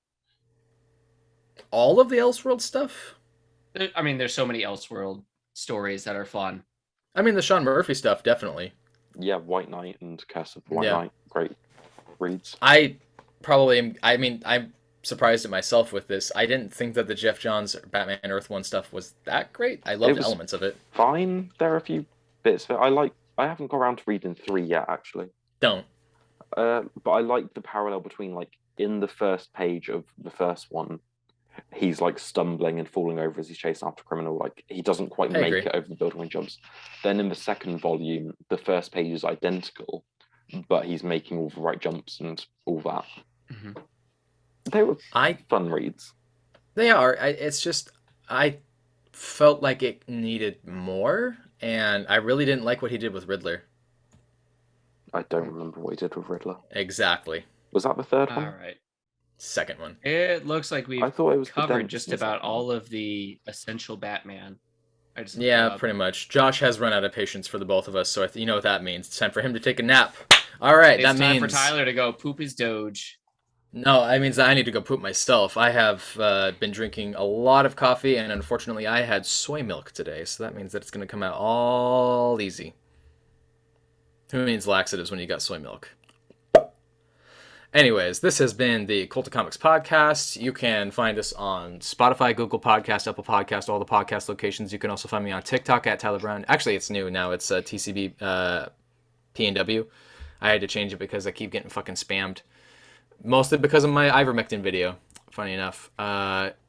All of the Elseworld stuff? I mean, there's so many Elseworld stories that are fun. I mean, the Sean Murphy stuff, definitely. Yeah, White Knight and Curse of the White Knight. Great reads. I'm surprised at myself with this. I didn't think that the Jeff Johns Batman Earth 1 stuff was that great. I loved elements of it. Fine. There are a few bits that I like. I haven't got around to reading 3 yet, actually. Don't. But I like the parallel between, like, in the first page of the first one, he's like stumbling and falling over as he's chasing after a criminal. Like, he doesn't quite make it over the building when he jumps. Then in the second volume, the first page is identical, but he's making all the right jumps and all that. Mm-hmm. They were fun reads. They are. It's just, I felt like it needed more, and I really didn't like what he did with Riddler. I don't remember what he did with Riddler. Exactly. Was that the third one? All right. Second one. It looks like we've covered just about all of the essential Batman. Yeah, pretty much. Josh has run out of patience for the both of us, so you know what that means. It's time for him to take a nap. All right, it's time for Tyler to go poop his Doge. No, that means that I need to go poop myself. I have been drinking a lot of coffee, and unfortunately, I had soy milk today, so that means that it's going to come out all easy. Who needs laxatives when you got soy milk? Anyways, this has been the Cult of Comics podcast. You can find us on Spotify, Google Podcast, Apple Podcast, all the podcast locations. You can also find me on TikTok at Tyler Brown. Actually, it's new now. It's TCB PNW. I had to change it because I keep getting fucking spammed. Mostly because of my ivermectin video, funny enough.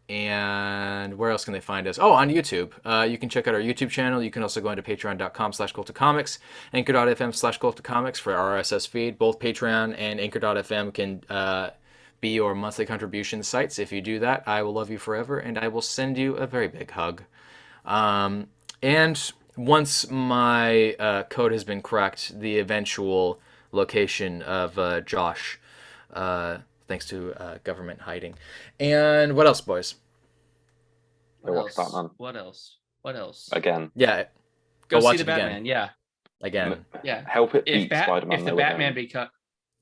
And where else can they find us? Oh, on YouTube. You can check out our YouTube channel. You can also go into patreon.com/cultofcomics, anchor.fm/cultofcomics for our RSS feed. Both Patreon and anchor.fm can be your monthly contribution sites. If you do that, I will love you forever, and I will send you a very big hug. And once my code has been cracked, the eventual location of Josh, thanks to government hiding. And what else, boys? Watch Batman. What else? Again. Yeah. Go watch see the it again. Batman. Yeah. Again. Yeah. Help it beat Spider-Man. If the No Way Batman Home. become,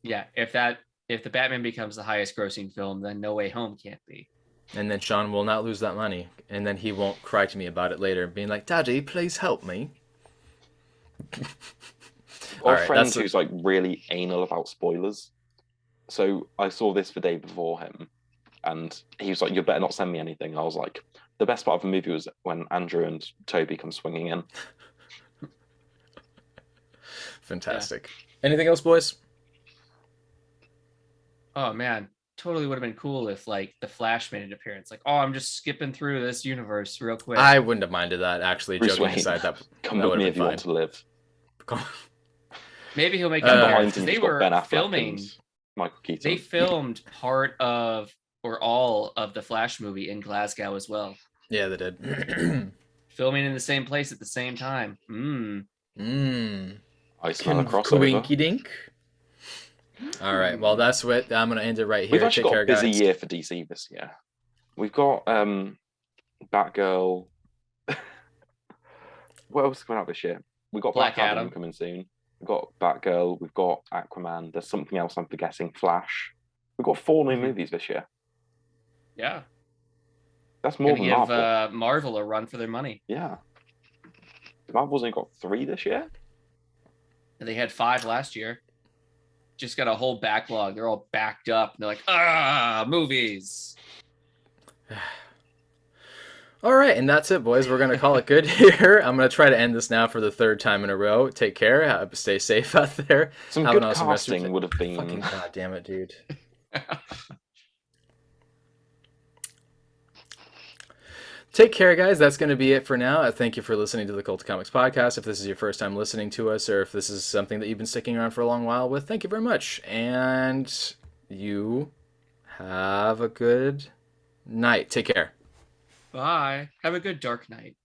yeah, if the Batman becomes the highest grossing film, then No Way Home can't be. And then Sean will not lose that money. And then he won't cry to me about it later, being like, Daddy, please help me. Or Alright, a friend that's who's like really anal about spoilers. So I saw this the day before him, and he was like, "You better not send me anything." And I was like, "The best part of the movie was when Andrew and Toby come swinging in." Fantastic. Anything else, boys? Oh man, totally would have been cool if like the Flash made an appearance. Like, oh, I'm just skipping through this universe real quick. I wouldn't have minded that, actually. Bruce Joking Wayne, aside, that Come that with would me have if you been want to live. fine. Maybe he'll make And an Uh, behind appearance him, because you've they got were Ben Affleck filming. and Michael Keaton. They filmed part of or all of the Flash movie in Glasgow as well, Yeah, they did. filming in the same place at the same time. I smell a crossover. Winky dink. All right. Well, that's what I'm gonna end it right here. We've actually Take got care, a busy guys. year for DC this year. We've got Batgirl. What else is coming out this year? We've got Black Black Adam Adam. coming soon. We've got Batgirl. We've got Aquaman. There's something else I'm forgetting. Flash. We've got 4 new movies this year. Yeah, That's more gonna than give Marvel. Marvel a run for their money. Yeah. Marvel's only got 3 this year. And they had 5 last year. Just got a whole backlog. They're all backed up. They're like, movies. All right, and that's it, boys. We're gonna call it good here. I'm gonna try to end this now for the 3rd time in a row. Take care. Stay safe out there. Some Have good an awesome rest of your casting day. would have been. Fucking god damn it, dude. Take care, guys. That's going to be it for now. Thank you for listening to the Cult of Comics podcast. If this is your first time listening to us, or if this is something that you've been sticking around for a long while with, thank you very much. And you have a good night. Take care. Bye. Have a good dark night.